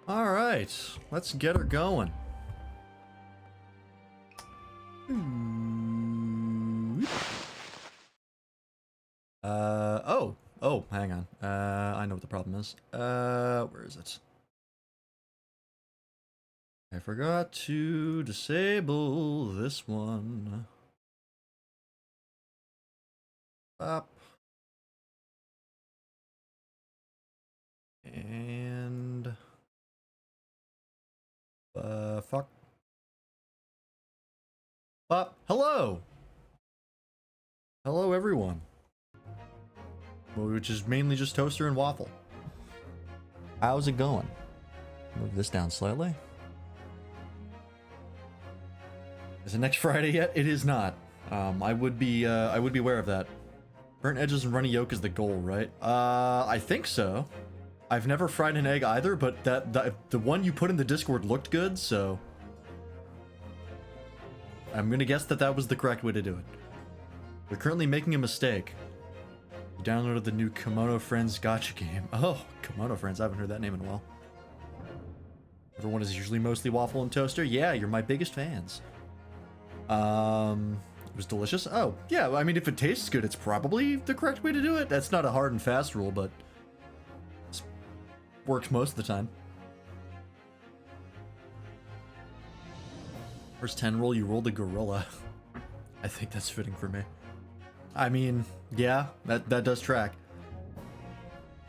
All right, let's get her going. Oh, hang on. I know what the problem is. Where is it? I forgot to disable this one. Up. And... fuck. Hello! Hello, everyone. Which is mainly just toaster and waffle. How's it going? Move this down slightly. Is it next Friday yet? It is not. I would be aware of that. Burnt edges and runny yolk is the goal, right? I think so. I've never fried an egg either, but the one you put in the Discord looked good, so I'm gonna guess that was the correct way to do it. We're currently making a mistake. You downloaded the new Kimono Friends gacha game. Oh, Kimono Friends. I haven't heard that name in a while. Everyone is usually mostly waffle and toaster. Yeah, you're my biggest fans. It was delicious. Oh, yeah, I mean, if it tastes good, it's probably the correct way to do it. That's not a hard and fast rule, but it works most of the time. First 10 roll, you rolled a gorilla. I think that's fitting for me. I mean, yeah, that does track.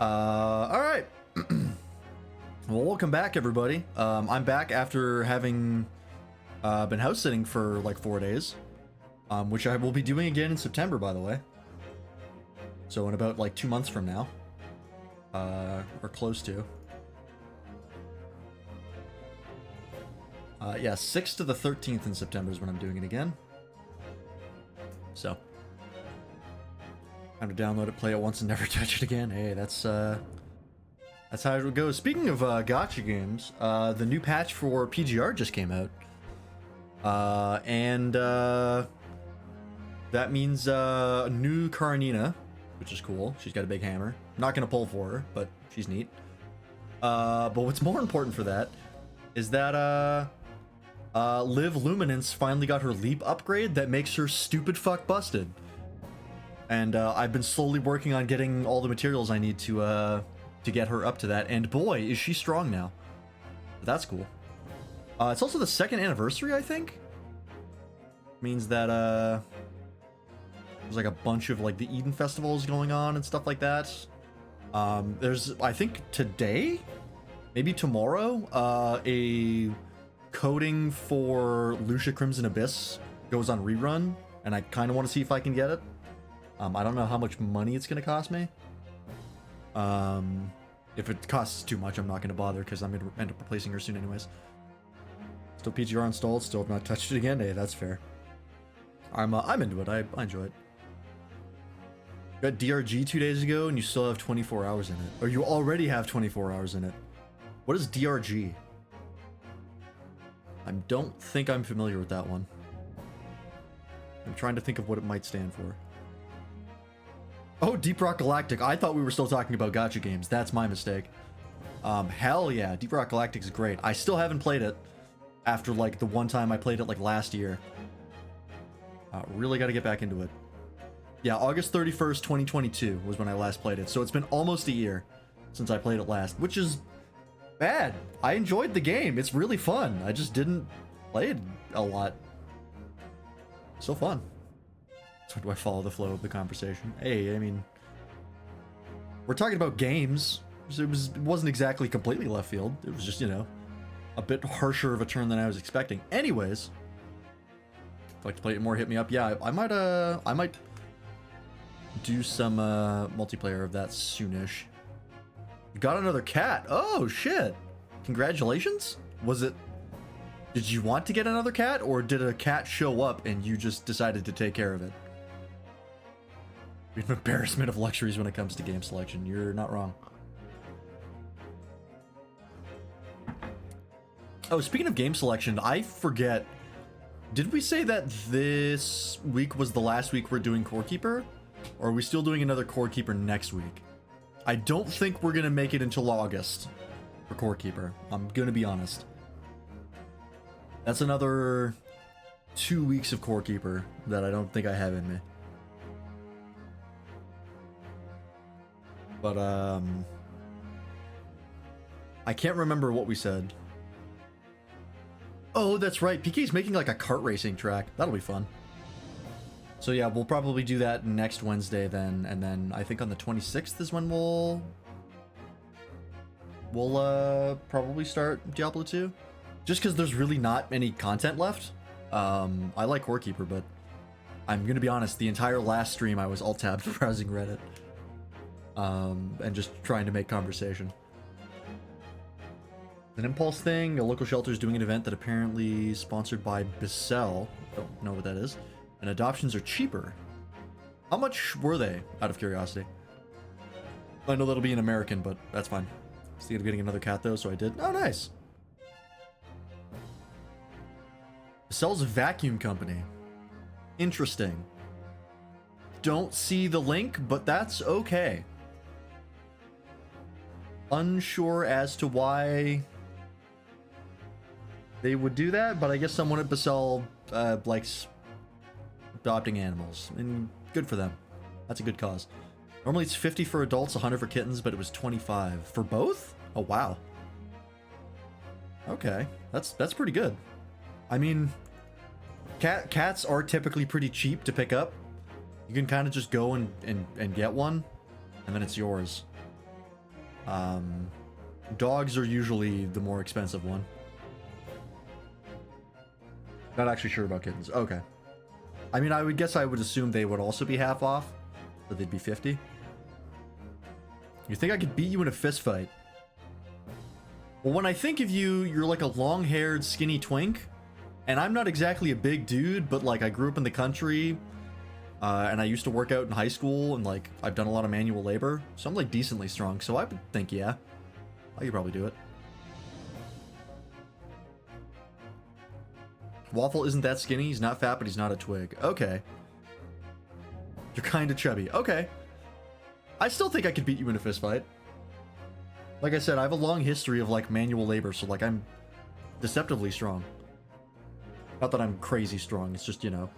All right. Well, welcome back, everybody. I'm back after having been house sitting for like 4 days, which I will be doing again in September, by the way. So in about like 2 months from now, or close to. Yeah, 6th to the 13th in September is when I'm doing it again. So, time to download it, play it once, and never touch it again. Hey, that's how it goes. Speaking of gacha games, the new patch for PGR just came out. That means new Karenina, which is cool. She's got a big hammer. I'm not gonna pull for her, but she's neat. But what's more important for that is that Liv Luminance finally got her leap upgrade that makes her stupid fuck busted. And I've been slowly working on getting all the materials I need to get her up to that. And boy, is she strong now. That's cool. It's also the second anniversary, I think. Means that there's like a bunch of like the Eden festivals going on and stuff like that. There's, I think today, maybe tomorrow, a coding for Lucia Crimson Abyss goes on rerun, and I kind of want to see if I can get it. I don't know how much money it's going to cost me. If it costs too much, I'm not going to bother because I'm going to end up replacing her soon anyways. Still PGR installed, still have not touched it again. Hey, that's fair. I'm into it. I enjoy it. Got DRG 2 days ago, and you still have 24 hours in it. Or you already have 24 hours in it. What is DRG? I don't think I'm familiar with that one. I'm trying to think of what it might stand for. Oh, Deep Rock Galactic. I thought we were still talking about gacha games. That's my mistake. Hell yeah, Deep Rock Galactic is great. I still haven't played it after like the one time I played it like last year. Really got to get back into it. Yeah, August 31st, 2022 was when I last played it. So it's been almost a year since I played it last, which is bad. I enjoyed the game. It's really fun. I just didn't play it a lot. So fun. So do I follow the flow of the conversation? Hey, I mean, we're talking about games. It wasn't exactly completely left field. It was just, you know, a bit harsher of a turn than I was expecting. Anyways, if you'd like to play it more, hit me up. Yeah, I might do some multiplayer of that soonish. You got another cat. Oh shit. Congratulations. Did you want to get another cat, or did a cat show up and you just decided to take care of it? An embarrassment of luxuries when it comes to game selection. You're not wrong. Oh, speaking of game selection, I forget. Did we say that this week was the last week we're doing Core Keeper? Or are we still doing another Core Keeper next week? I don't think we're going to make it until August. for Core Keeper. I'm gonna be honest. That's another 2 weeks of Core Keeper that I don't think I have in me. But, I can't remember what we said. Oh, that's right. PK's making like a kart racing track. That'll be fun. So yeah, we'll probably do that next Wednesday then, and then I think on the 26th is when we'll probably start Diablo 2. Just because there's really not any content left. I like Core Keeper, but I'm gonna be honest, the entire last stream I was alt-tabbed browsing Reddit. And just trying to make conversation. An impulse thing, a local shelter is doing an event that apparently is sponsored by Bissell. Don't know what that is. And adoptions are cheaper. How much were they, out of curiosity? I know that'll be an American, but that's fine. Thinking of getting another cat though, so I did. Oh, nice. Bissell's a vacuum company. Interesting. Don't see the link, but that's okay. Unsure as to why they would do that, but I guess someone at Bissell likes adopting animals, and good for them. That's a good cause. Normally it's 50 for adults, 100 for kittens, but it was 25 for both. Oh wow. Okay, that's pretty good. I mean, cats are typically pretty cheap to pick up. You can kind of just go and get one, and then it's yours. Dogs are usually the more expensive one. Not actually sure about kittens. Okay. I mean, I would guess I would assume they would also be half off, so they'd be 50. You think I could beat you in a fist fight? Well, when I think of you, you're like a long-haired, skinny twink, and I'm not exactly a big dude, but like I grew up in the country, and I used to work out in high school, and like I've done a lot of manual labor, so I'm like decently strong. So I would think, yeah, I could probably do it. Waffle isn't that skinny. He's not fat, but he's not a twig. Okay. You're kind of chubby. Okay. I still think I could beat you in a fist fight. Like I said, I have a long history of like manual labor, so like I'm deceptively strong. Not that I'm crazy strong. It's just, you know,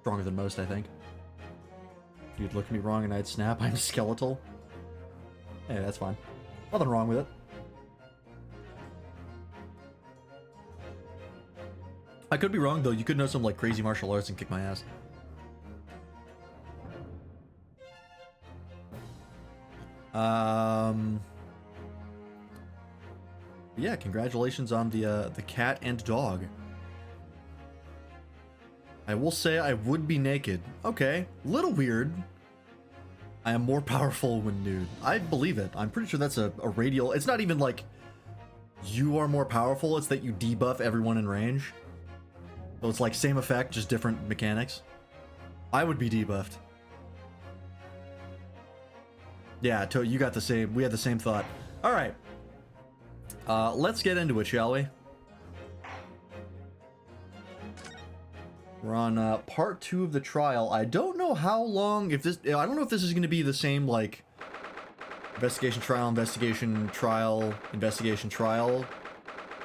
stronger than most, I think. You'd look at me wrong and I'd snap. I'm skeletal. Hey, that's fine. Nothing wrong with it. I could be wrong, though. You could know some, like, crazy martial arts and kick my ass. Yeah, congratulations on the cat and dog. I will say I would be naked. Okay, little weird. I am more powerful when nude. I believe it. I'm pretty sure that's a radial. It's not even like you are more powerful. It's that you debuff everyone in range. So it's like same effect, just different mechanics. I would be debuffed. Yeah, you got the same. We had the same thought. All right. Let's get into it, shall we? We're on part 2 of the trial. I don't know how long. I don't know if this is going to be the same like investigation trial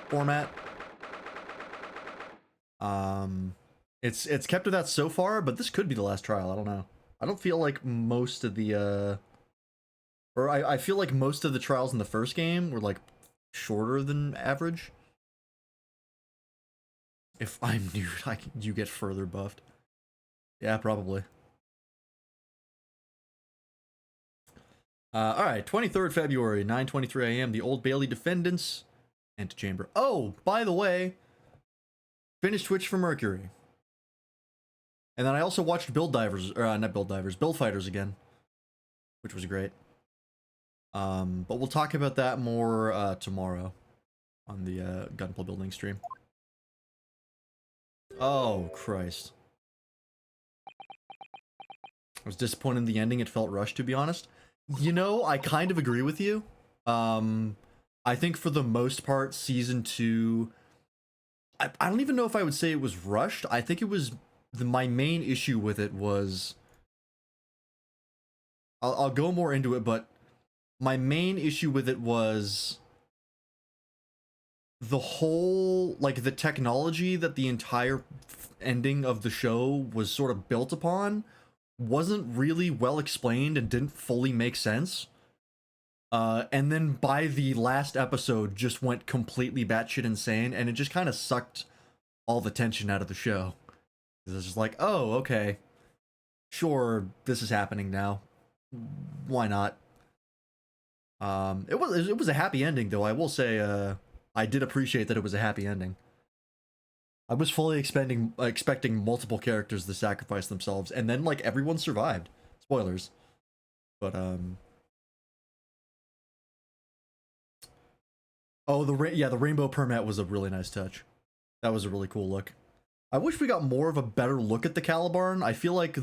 format. It's kept to that so far, but this could be the last trial. I don't know. I don't feel like most of the I feel like most of the trials in the first game were like shorter than average. If I'm nude, you get further buffed. Yeah, probably. Alright, 23rd February, 9:23 a.m. The Old Bailey defendants antechamber. Oh, by the way, finished Twitch for Mercury. And then I also watched Build Fighters again, which was great. But we'll talk about that more tomorrow on the Gunpla Building stream. Oh, Christ. I was disappointed in the ending. It felt rushed, to be honest. You know, I kind of agree with you. I think for the most part, Season 2... I don't even know if I would say it was rushed. I think it was... my main issue with it was... I'll go more into it, but my main issue with it was the whole, like, the technology that the entire ending of the show was sort of built upon wasn't really well explained and didn't fully make sense. And then by the last episode just went completely batshit insane, and it just kind of sucked all the tension out of the show. It's just like, oh, okay, sure, this is happening now. Why not? It was a happy ending, though. I will say, I did appreciate that it was a happy ending. I was fully expecting multiple characters to sacrifice themselves, and then, like, everyone survived. Spoilers. But, oh, the rainbow permit was a really nice touch. That was a really cool look. I wish we got more of a better look at the Calibarn. I feel like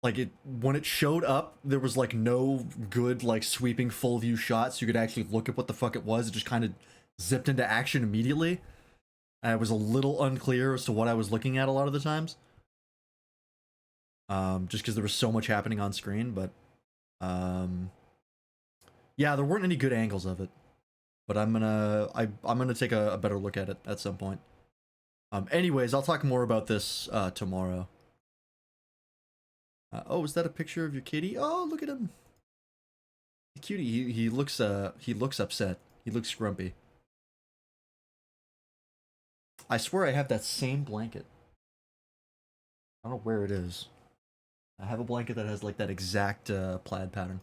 when it showed up, there was, like, no good, like, sweeping full view shot so you could actually look at what the fuck it was. It just kind of zipped into action immediately. I was a little unclear as to what I was looking at a lot of the times. Just because there was so much happening on screen, but yeah, there weren't any good angles of it. But I'm gonna take a better look at it at some point. Anyways, I'll talk more about this tomorrow. Oh, is that a picture of your kitty? Oh, look at him. Cutie, he looks upset. He looks grumpy. I swear I have that same blanket. I don't know where it is. I have a blanket that has, like, that exact plaid pattern.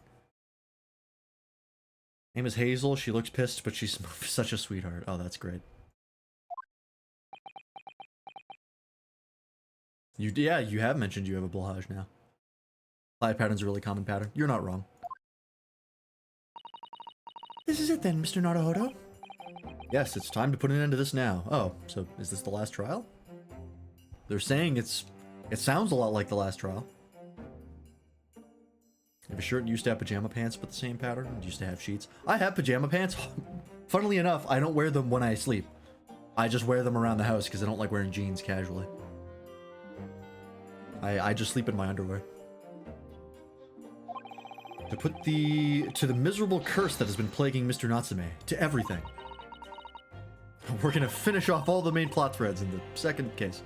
Name is Hazel. She looks pissed, but she's such a sweetheart. Oh, that's great. Yeah, you have mentioned you have a Blahaj now. Plaid pattern's a really common pattern. You're not wrong. This is it then, Mr. Naruhodo. Yes, it's time to put an end to this now. Oh, so is this the last trial? They're saying it sounds a lot like the last trial. If a shirt used to have pajama pants with the same pattern, it used to have sheets. I have pajama pants. Funnily enough, I don't wear them when I sleep. I just wear them around the house because I don't like wearing jeans casually. I just sleep in my underwear. To put to the miserable curse that has been plaguing Mr. Natsume, to everything. We're gonna finish off all the main plot threads in the second case.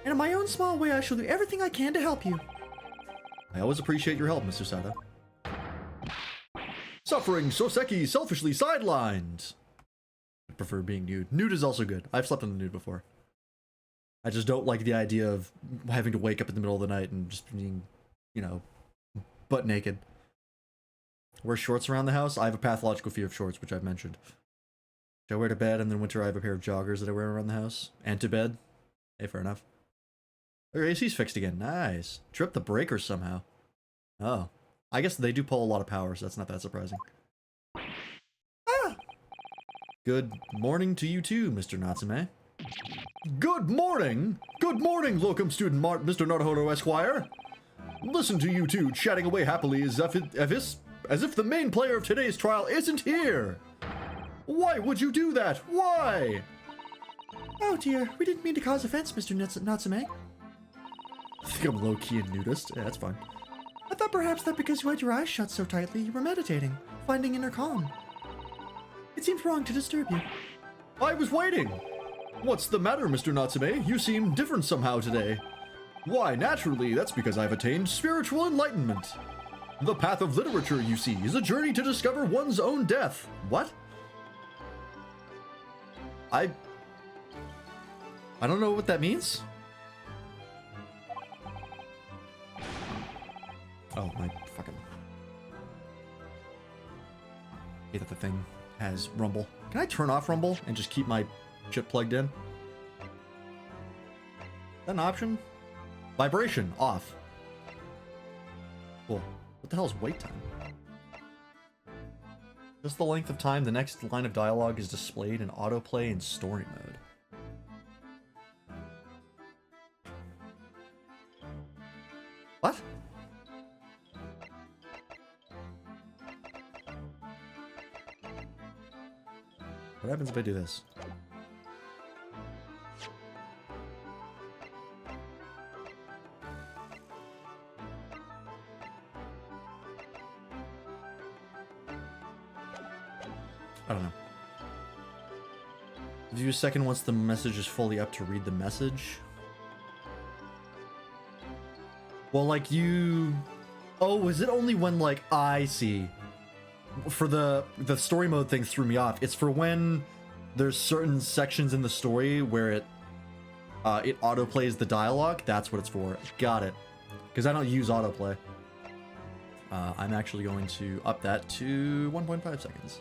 And in my own small way, I shall do everything I can to help you. I always appreciate your help, Mr. Sato. Suffering Soseki selfishly sidelined. I prefer being nude. Nude is also good. I've slept in the nude before. I just don't like the idea of having to wake up in the middle of the night and just being, you know, butt naked. Wear shorts around the house. I have a pathological fear of shorts, which I've mentioned. Which I wear to bed, and then winter I have a pair of joggers that I wear around the house. And to bed. Hey, fair enough. Their AC's fixed again. Nice. Tripped the breaker somehow. Oh. I guess they do pull a lot of power, so that's not that surprising. Ah! Good morning to you too, Mr. Natsume. Good morning! Good morning, locum student Mr. Naruhodo Esquire! Listen to you two chatting away happily as if the main player of today's trial isn't here! Why would you do that? Why? Oh dear, we didn't mean to cause offense, Mr. Natsume. I think I'm low-key and nudist. Yeah, that's fine. I thought perhaps that because you had your eyes shut so tightly, you were meditating, finding inner calm. It seems wrong to disturb you. I was waiting! What's the matter, Mr. Natsume? You seem different somehow today. Why, naturally, that's because I've attained spiritual enlightenment. The path of literature, you see, is a journey to discover one's own death. What? I don't know what that means. Oh, my fucking... I hate that the thing has rumble. Can I turn off rumble and just keep my shit plugged in? Is that an option? Vibration, off. Cool. What the hell is wait time? Just the length of time the next line of dialogue is displayed in autoplay and story mode. What? What happens if I do this? I don't know. View a second once the message is fully up to read the message. Well, like you... Oh, is it only when, like, I see? For the story mode thing threw me off. It's for when there's certain sections in the story where it autoplays the dialogue. That's what it's for. Got it. Because I don't use autoplay. I'm actually going to up that to 1.5 seconds.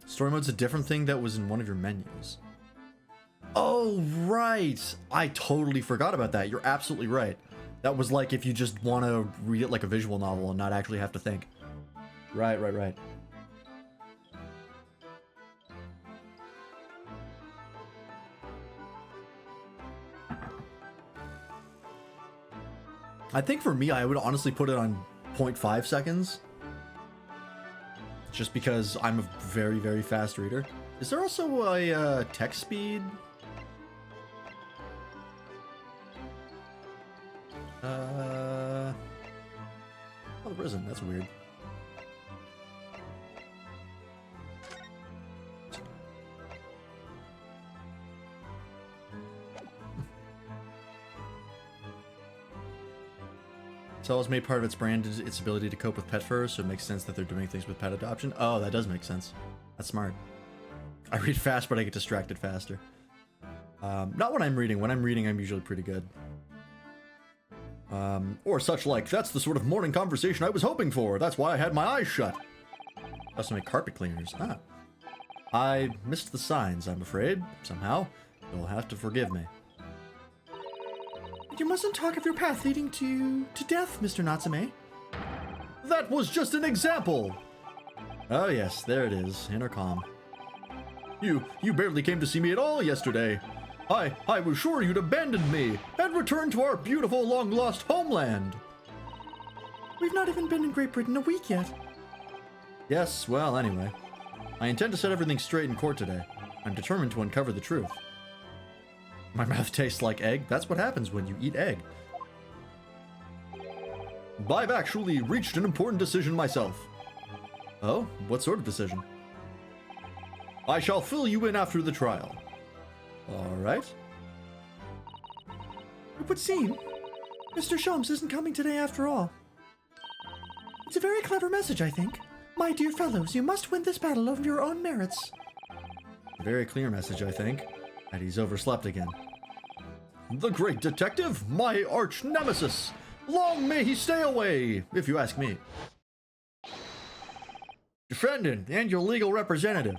Story mode's a different thing that was in one of your menus. Oh, right. I totally forgot about that. You're absolutely right. That was like if you just want to read it like a visual novel and not actually have to think. Right. I think for me, I would honestly put it on 0.5 seconds. Just because I'm a very, very fast reader. Is there also a text speed? Oh, there isn't. That's weird. Cell made part of its brand is its ability to cope with pet fur, so it makes sense that they're doing things with pet adoption. Oh, that does make sense. That's smart. I read fast, but I get distracted faster. Not when I'm reading. When I'm reading, I'm usually pretty good. Or such like, that's the sort of morning conversation I was hoping for. That's why I had my eyes shut. I also make carpet cleaners. Ah. I missed the signs, I'm afraid. Somehow. You'll have to forgive me. You mustn't talk of your path leading to death, Mr. Natsume. That was just an example! Oh yes, there it is. Intercom. You barely came to see me at all yesterday. I was sure you'd abandoned me and returned to our beautiful long-lost homeland. We've not even been in Great Britain a week yet. Yes, well, anyway. I intend to set everything straight in court today. I'm determined to uncover the truth. My mouth tastes like egg. That's what happens when you eat egg. I've actually reached an important decision myself. Oh? What sort of decision? I shall fill you in after the trial. Alright. It would seem Mr. Sholmes isn't coming today after all. It's a very clever message, I think. My dear fellows, you must win this battle on your own merits. A very clear message, I think. And he's overslept again. The great detective, my arch nemesis. Long may he stay away, if you ask me. Defendant and your legal representative.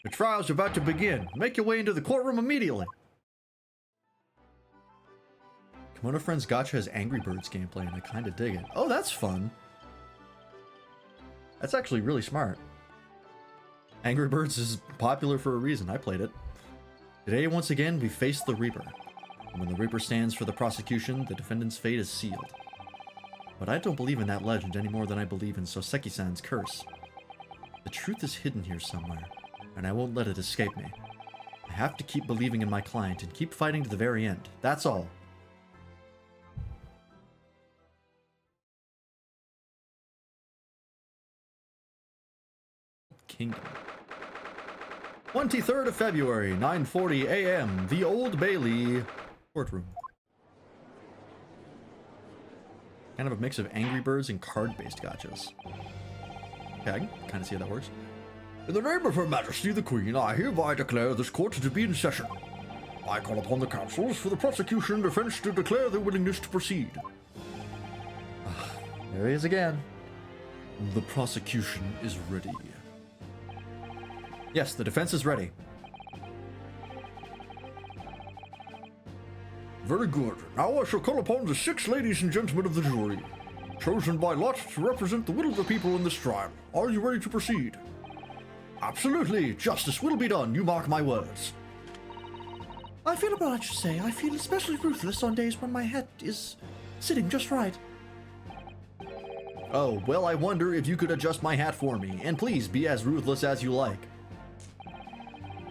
The trial's about to begin. Make your way into the courtroom immediately. Kimono Friends Gacha has Angry Birds gameplay, and I kinda dig it. Oh, that's fun. That's actually really smart. Angry Birds is popular for a reason. I played it. Today, once again, we face the Reaper. And when the Reaper stands for the prosecution, the defendant's fate is sealed. But I don't believe in that legend any more than I believe in Soseki-san's curse. The truth is hidden here somewhere, and I won't let it escape me. I have to keep believing in my client and keep fighting to the very end. That's all. Kingdom. 23rd of February, 9:40 a.m., the Old Bailey courtroom. Kind of a mix of Angry Birds and card-based gachas. Okay, I can kind of see how that works. In the name of Her Majesty the Queen, I hereby declare this court to be in session. I call upon the counsels for the prosecution and defense to declare their willingness to proceed. There he is again. The prosecution is ready. Yes, the defense is ready. Very good. Now I shall call upon the 6 ladies and gentlemen of the jury, chosen by lot to represent the will of the people in this trial. Are you ready to proceed? Absolutely. Justice will be done. You mark my words. I feel obliged to say I feel especially ruthless on days when my head is sitting just right. Oh, well, I wonder if you could adjust my hat for me, and please be as ruthless as you like.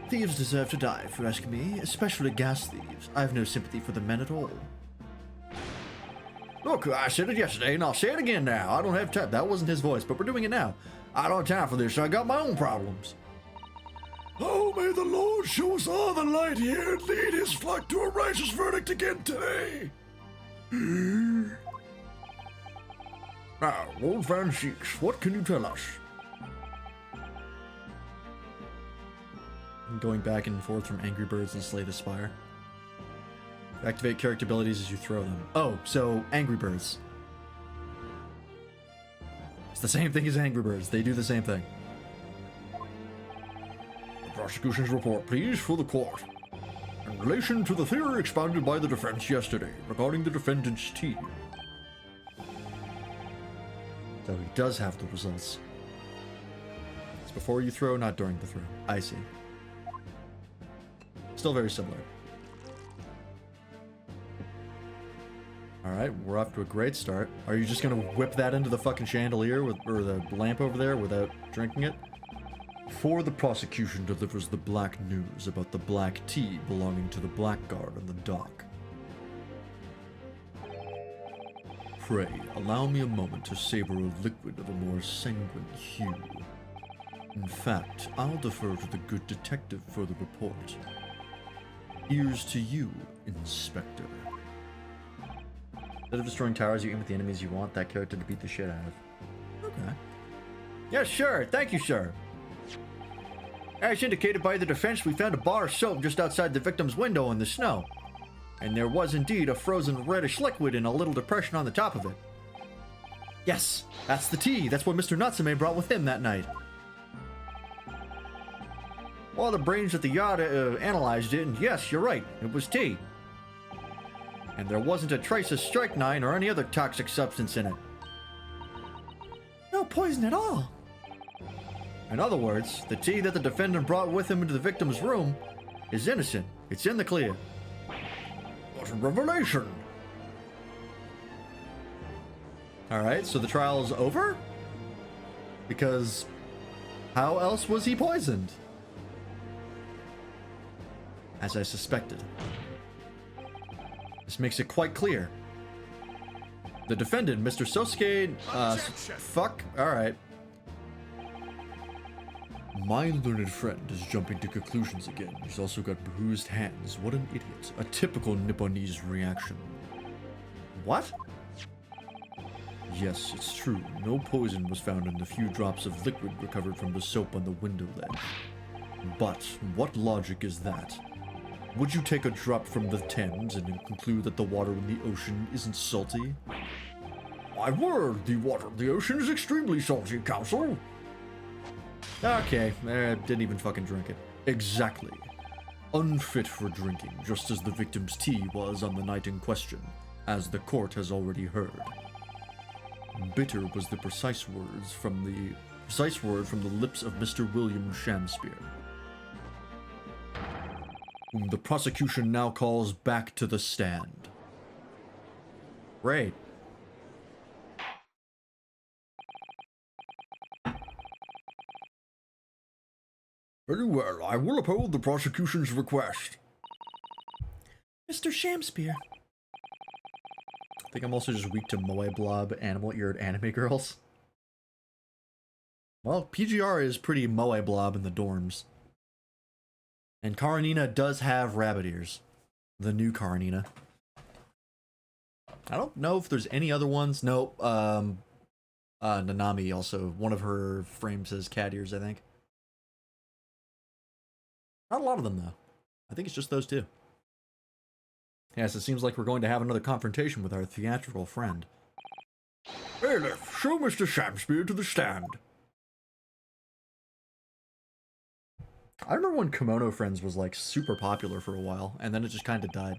Thieves deserve to die, if you ask me, especially gas thieves. I have no sympathy for the men at all. Look, I said it yesterday, and I'll say it again now. I don't have time. That wasn't his voice, but we're doing it now. I don't have time for this. I got my own problems. Oh, may the Lord show us all the light here and lead his flock to a righteous verdict again today. Now, Lord Van Cheeks, what can you tell us? I'm going back and forth from Angry Birds and Slay the Spire. Activate character abilities as you throw them. Oh, so Angry Birds. It's the same thing as Angry Birds. They do the same thing. The prosecution's report, please, for the court. In relation to the theory expounded by the defense yesterday regarding the defendant's tea. So he does have the results. It's before you throw, not during the throw. I see. Still very similar. Alright, we're off to a great start. Are you just gonna whip that into the fucking chandelier or the lamp over there without drinking it? Before the prosecution delivers the black news about the black tea belonging to the blackguard on the dock. Pray, allow me a moment to savor a liquid of a more sanguine hue. In fact, I'll defer to the good detective for the report. Here's to you, Inspector. Instead of destroying towers, you aim at the enemies you want that character to beat the shit out of. Okay. Yeah, sure. Thank you, sir. As indicated by the defense, we found a bar of soap just outside the victim's window in the snow. And there was indeed a frozen reddish liquid in a little depression on the top of it. Yes, that's the tea. That's what Mr. Natsume brought with him that night. Well, the brains at the yacht analyzed it, and yes, you're right. It was tea. And there wasn't a trace of strychnine or any other toxic substance in it. No poison at all. In other words, the tea that the defendant brought with him into the victim's room is innocent. It's in the clear. What a revelation! Alright, so the trial's over? Because how else was he poisoned? As I suspected. This makes it quite clear. The defendant, Mr. Sosuke, fuck, alright. My learned friend is jumping to conclusions again. He's also got bruised hands. What an idiot. A typical Nipponese reaction. What? Yes, it's true. No poison was found in the few drops of liquid recovered from the soap on the window ledge. But what logic is that? Would you take a drop from the Thames and then conclude that the water in the ocean isn't salty? My word, the water in the ocean is extremely salty, Counsel. Okay, didn't even fucking drink it. Exactly. Unfit for drinking, just as the victim's tea was on the night in question, as the court has already heard. Bitter was the precise word from the lips of Mr. William Shamspeare, whom the prosecution now calls back to the stand. Great. Very well, I will uphold the prosecution's request. Mr. Shamspeare. I think I'm also just weak to Moe Blob animal-eared anime girls. Well, PGR is pretty Moe Blob in the dorms. And Karenina does have rabbit ears. The new Karenina. I don't know if there's any other ones. Nope. Nanami also. One of her frames has cat ears, I think. Not a lot of them, though. I think it's just those two. Yes, it seems like we're going to have another confrontation with our theatrical friend. Bailiff, show Mr. Shamspeare to the stand. I remember when Kimono Friends was, like, super popular for a while, and then it just kind of died.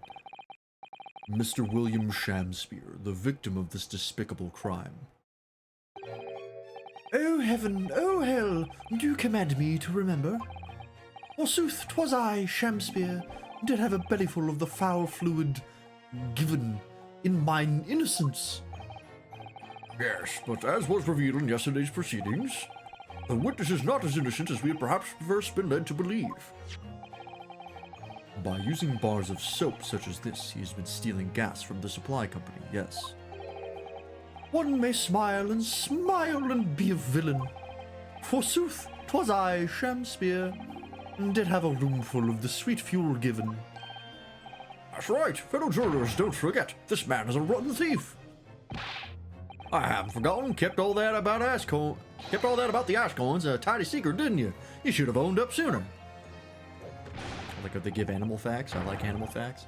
Mr. William Shamspeare, the victim of this despicable crime. Oh heaven, oh hell, do command me to remember. Forsooth, 'twas I, Shamspeare, did have a bellyful of the foul fluid given in mine innocence. Yes, but as was revealed in yesterday's proceedings, the witness is not as innocent as we had perhaps first been led to believe. By using bars of soap such as this, he has been stealing gas from the supply company, yes. One may smile and be a villain. Forsooth, 'twas I, Shamspear, did have a roomful of the sweet fuel given. That's right, fellow jurors, don't forget, this man is a rotten thief. I haven't forgotten, kept all that about the ash coins a tidy secret, didn't you? You should have owned up sooner. I like how they give animal facts. I like animal facts.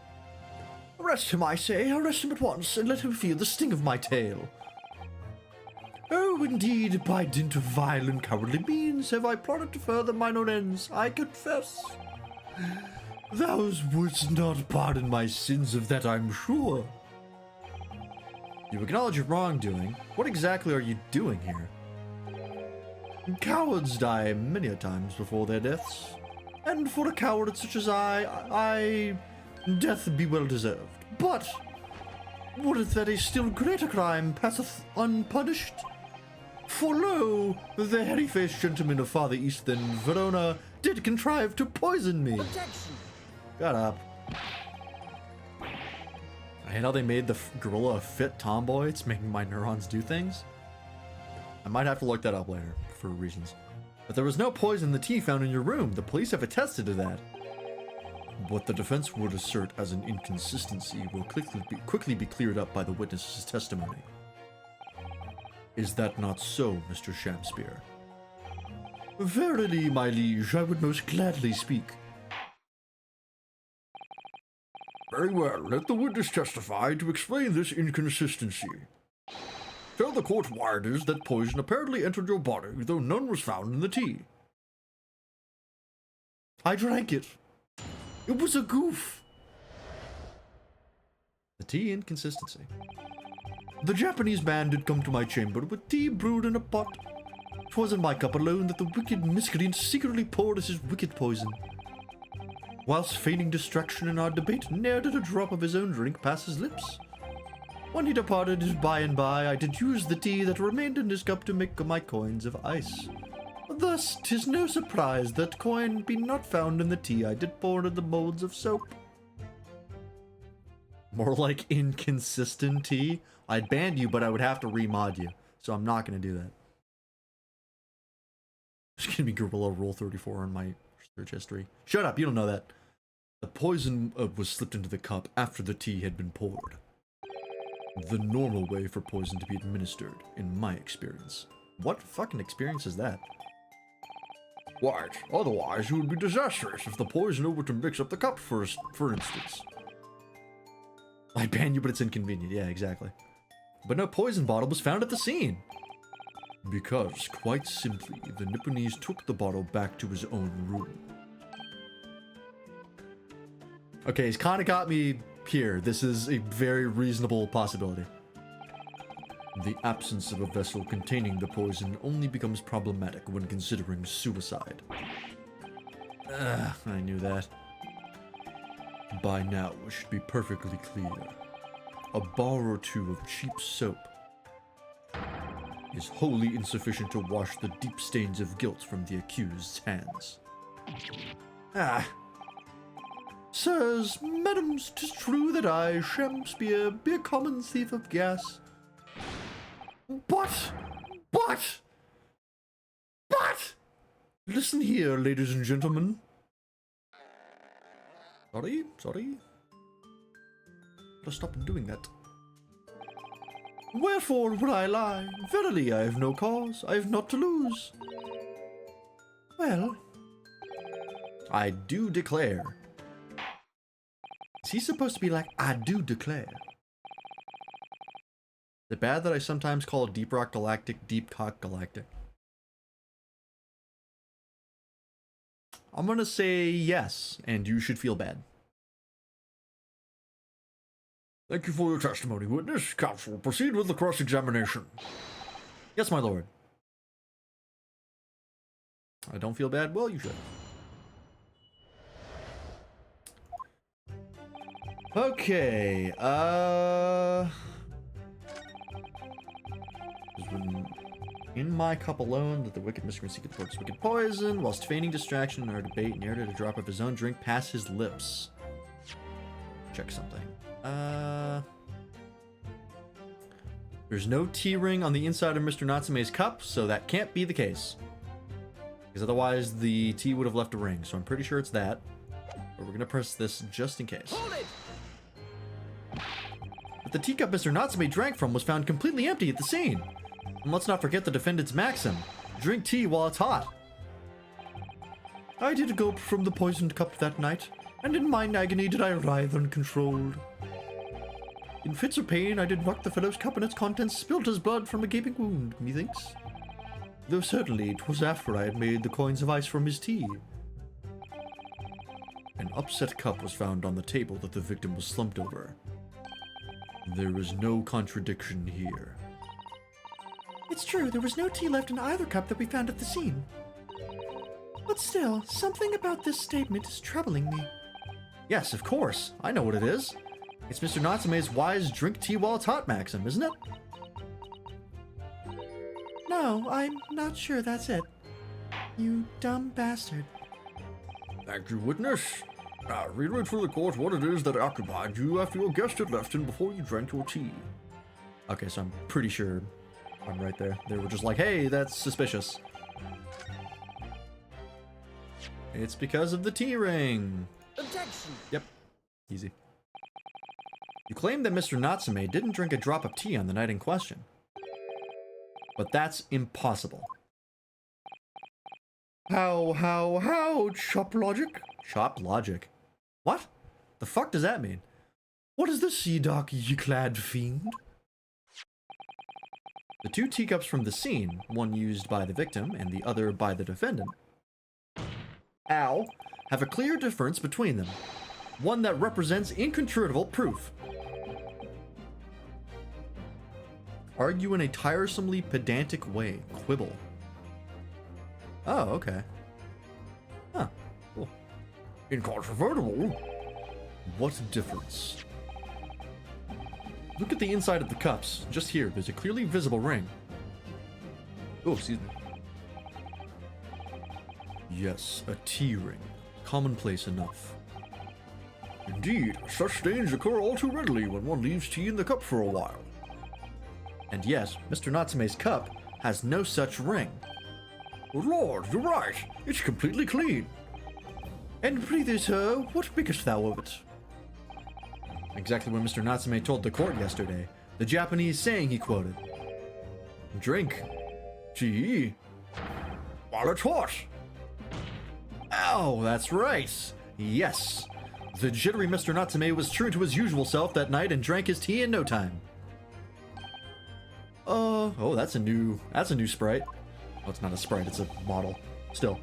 Arrest him, I say. Arrest him at once, and let him feel the sting of my tail. Oh, indeed, by dint of vile and cowardly means have I plotted to further mine own ends, I confess. Thou wouldst not pardon my sins, of that I'm sure. You acknowledge your wrongdoing. What exactly are you doing here? Cowards die many a times before their deaths. And for a coward such as death be well deserved. But would it that a still greater crime passeth unpunished? For lo, the hairy-faced gentleman of farther east than Verona did contrive to poison me. Objection. Shut up. I hate how they made the gorilla a fit tomboy. It's making my neurons do things. I might have to look that up later, for reasons. But there was no poison in the tea found in your room. The police have attested to that. What the defense would assert as an inconsistency will quickly be cleared up by the witness's testimony. Is that not so, Mr. Shamspear? Verily, my liege, I would most gladly speak. Very well, let the witness testify to explain this inconsistency. Tell the court why it is that poison apparently entered your body, though none was found in the tea. I drank it. It was a goof. The tea inconsistency. The Japanese man did come to my chamber with tea brewed in a pot. 'Twas in my cup alone that the wicked miscreant secretly poured us his wicked poison. Whilst feigning distraction in our debate, ne'er did a drop of his own drink pass his lips. When he departed by and by, I did use the tea that remained in his cup to make my coins of ice. Thus, 'tis no surprise that coin be not found in the tea I did pour into the molds of soap. More like inconsistent tea. I'd ban you, but I would have to remod you, so I'm not going to do that. There's going to be Gorilla Rule 34 in my search history. Shut up, you don't know that. The poison was slipped into the cup after the tea had been poured. The normal way for poison to be administered, in my experience. What fucking experience is that? Right, otherwise it would be disastrous if the poisoner were to mix up the cup for instance. I ban you, but it's inconvenient. Yeah, exactly. But no poison bottle was found at the scene. Because, quite simply, the Nipponese took the bottle back to his own room. Okay, he's kind of got me here. This is a very reasonable possibility. The absence of a vessel containing the poison only becomes problematic when considering suicide. I knew that. By now, it should be perfectly clear. A bar or two of cheap soap is wholly insufficient to wash the deep stains of guilt from the accused's hands. Sirs, madams, 'tis true that I, Shamspear, be a common thief of gas. But! Listen here, ladies and gentlemen. Sorry. Let's stop doing that. Wherefore would I lie? Verily, I have no cause. I have naught to lose. Well, I do declare. Is he supposed to be like, I do declare? Is it bad that I sometimes call Deep Rock Galactic Deep Cock Galactic? I'm gonna say yes, and you should feel bad. Thank you for your testimony, witness. Counsel, proceed with the cross-examination. Yes, my lord. I don't feel bad? Well, you should. Okay, in my cup alone, that the wicked miscreant seeketh forth wicked poison, whilst feigning distraction in our debate, narrated a drop of his own drink past his lips. Check something. There's no tea ring on the inside of Mr. Natsume's cup, so that can't be the case. Because otherwise the tea would have left a ring, so I'm pretty sure it's that. But we're gonna press this just in case. Hold it! But the teacup Mr. Natsume drank from was found completely empty at the scene. And let's not forget the defendant's maxim: drink tea while it's hot. I did a gulp from the poisoned cup that night, and in mine agony did I writhe uncontrolled. In fits of pain I did knock the fellow's cup and its contents spilt his blood from a gaping wound, methinks. Though certainly 'twas after I had made the coins of ice from his tea. An upset cup was found on the table that the victim was slumped over. There is no contradiction here. It's true, there was no tea left in either cup that we found at the scene. But still, something about this statement is troubling me. Yes, of course. I know what it is. It's Mr. Natsume's wise drink tea while it's hot maxim, isn't it? No, I'm not sure that's it. You dumb bastard. Thank you, witness. Now, reiterate for the court what it is that occupied you after your guest had left and before you drank your tea. Okay, so I'm pretty sure I'm right there. They were just like, hey, that's suspicious. It's because of the tea ring. Objection! Yep. Easy. You claim that Mr. Natsume didn't drink a drop of tea on the night in question. But that's impossible. How, chop logic? Chop logic? What? The fuck does that mean? What is the sea dark ye-clad fiend? The two teacups from the scene, one used by the victim and the other by the defendant, have a clear difference between them. One that represents incontrovertible proof. Argue in a tiresomely pedantic way. Quibble. Oh, okay. Huh. Cool. Incontrovertible? What difference? Look at the inside of the cups. Just here, there's a clearly visible ring. Oh, excuse me. Yes, a tea ring. Commonplace enough. Indeed, such stains occur all too readily when one leaves tea in the cup for a while. And yes, Mr. Natsume's cup has no such ring. Lord, you're right. It's completely clean. And prithee, sir, what makest thou of it? Exactly what Mr. Natsume told the court yesterday. The Japanese saying he quoted. Drink. Tea. While it's hot. Oh, that's right. Yes. The jittery Mr. Natsume was true to his usual self that night and drank his tea in no time. Oh, that's a new sprite. Oh, it's not a sprite, it's a model. Still.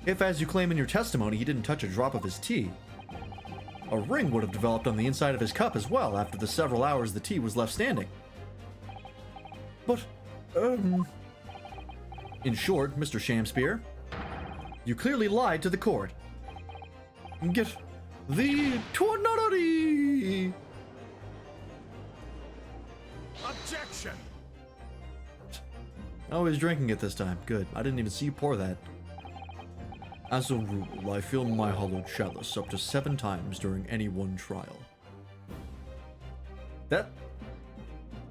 If, as you claim in your testimony, he didn't touch a drop of his tea, a ring would have developed on the inside of his cup as well after the several hours the tea was left standing. But, in short, Mr. Shamspear, you clearly lied to the court. Get the tornado. Objection! Oh, he's drinking it this time. Good. I didn't even see you pour that. As a rule, I fill my hollowed chalice up to 7 times during any one trial. Is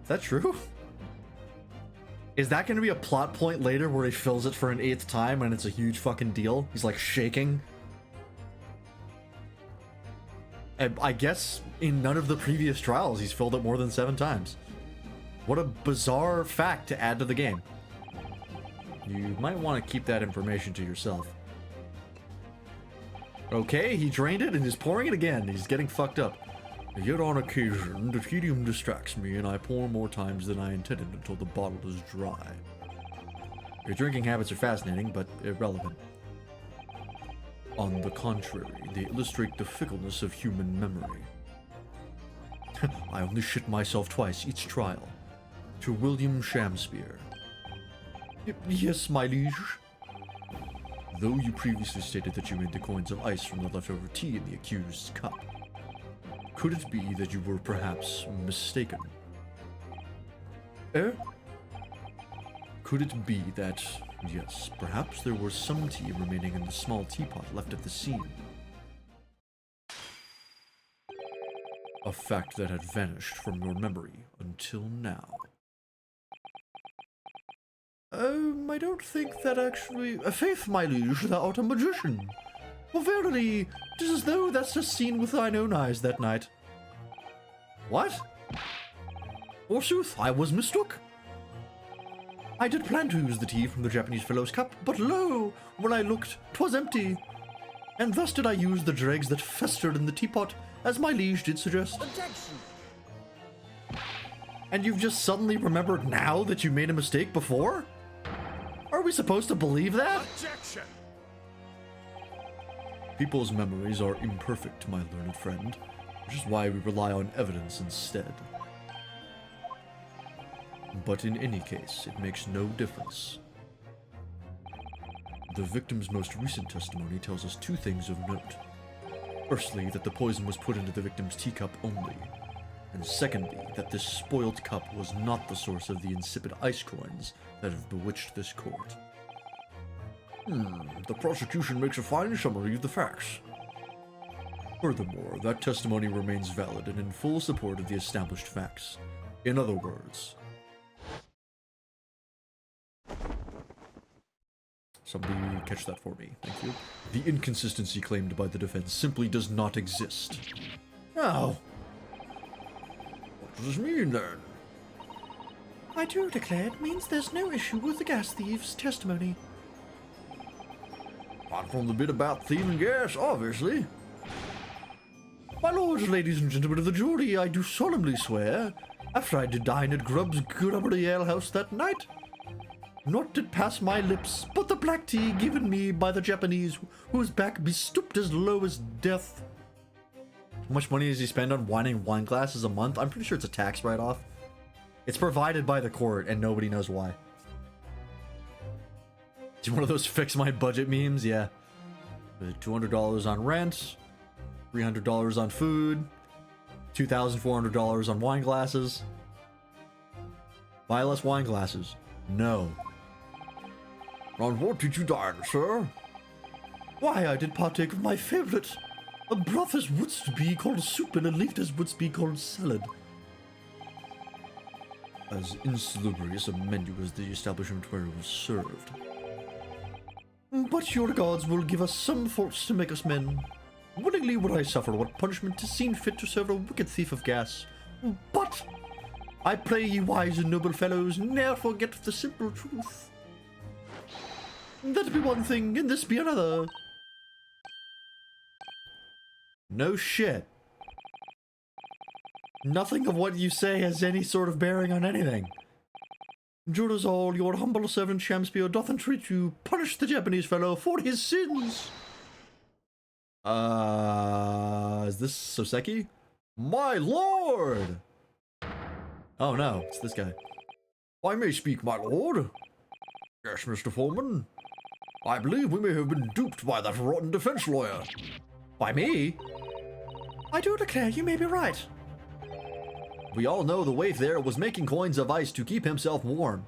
that true? Is that going to be a plot point later where he fills it for an 8th time and it's a huge fucking deal? He's like shaking. I guess in none of the previous trials he's filled it more than 7 times. What a bizarre fact to add to the game. You might want to keep that information to yourself. Okay, he drained it and is pouring it again. He's getting fucked up. Yet on occasion, the tedium distracts me and I pour more times than I intended until the bottle is dry. Your drinking habits are fascinating, but irrelevant. On the contrary, they illustrate the fickleness of human memory. I only shit myself twice each trial. To William Shamspear. Yes, my liege. Though you previously stated that you made the coins of ice from the leftover tea in the accused's cup, could it be that you were perhaps mistaken? Could it be that, yes, perhaps there was some tea remaining in the small teapot left at the scene? a fact that had vanished from your memory until now. I don't think that actually... Faith, my liege, thou art a magician. For verily, 'tis as though that's just seen with thine own eyes that night. What? Forsooth, I was mistook. I did plan to use the tea from the Japanese fellow's cup, but lo, when I looked, 'twas empty. And thus did I use the dregs that festered in the teapot, as my liege did suggest. Objection! And you've just suddenly remembered now that you made a mistake before? Are we supposed to believe that? Objection! People's memories are imperfect, my learned friend, which is why we rely on evidence instead. But in any case, it makes no difference. The victim's most recent testimony tells us two things of note. Firstly, that the poison was put into the victim's teacup only, and secondly, that this spoiled cup was not the source of the insipid ice coins that have bewitched this court. The prosecution makes a fine summary of the facts. Furthermore, that testimony remains valid and in full support of the established facts. In other words, somebody catch that for me, thank you. The inconsistency claimed by the defense simply does not exist. Oh. What does this mean then? I do declare it means there's no issue with the gas thief's testimony. Apart from the bit about thieving gas, obviously. My lords, ladies and gentlemen of the jury, I do solemnly swear, after I did dine at Grubb's Grubbery Ale House that night, naught did pass my lips but the black tea given me by the Japanese, whose back be stooped as low as death. How much money does he spend on whining wine glasses a month? I'm pretty sure it's a tax write-off. It's provided by the court, and nobody knows why. It's one of those fix my budget memes, yeah. $200 on rent, $300 on food, $2,400 on wine glasses. Buy less wine glasses. No. On what did you dine, sir? Why, I did partake of my favorite. A broth as wouldst be called soup and a leaf as wouldst be called salad. As insalubrious a menu as the establishment where it was served. But your gods will give us some faults to make us men. Willingly would I suffer what punishment is seen fit to serve a wicked thief of gas. But I pray ye wise and noble fellows ne'er forget the simple truth. That be one thing, and this be another. No shit. Nothing of what you say has any sort of bearing on anything. Jurors all, your humble servant Shamspeare doth entreat you, punish the Japanese fellow for his sins. Is this Soseki? My lord! Oh no, it's this guy. I may speak, my lord. Yes, Mr. Foreman. I believe we may have been duped by that rotten defense lawyer. By me? I do declare you may be right. We all know the waif there was making coins of ice to keep himself warm.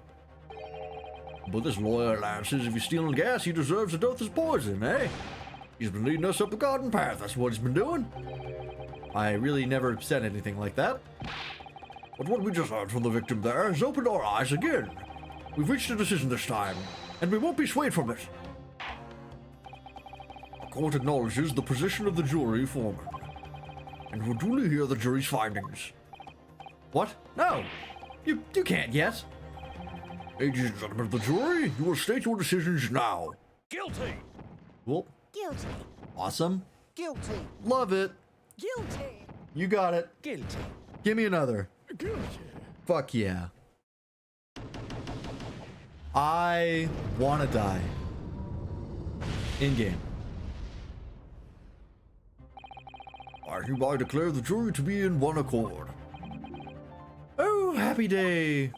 But this lawyer announces if he's stealing gas, he deserves to dose his poison, eh? He's been leading us up the garden path, that's what he's been doing. I really never said anything like that. But what we just heard from the victim there has opened our eyes again. We've reached a decision this time, and we won't be swayed from it. The court acknowledges the position of the jury foreman, and will duly hear the jury's findings. What? No! You can't yet! Ladies and gentlemen of the jury, you will state your decisions now. Guilty! Cool. Guilty. Awesome. Guilty. Love it. Guilty. You got it. Guilty. Give me another. Guilty. Fuck yeah. I wanna die. In game. I hereby declare the jury to be in one accord. Oh, happy day.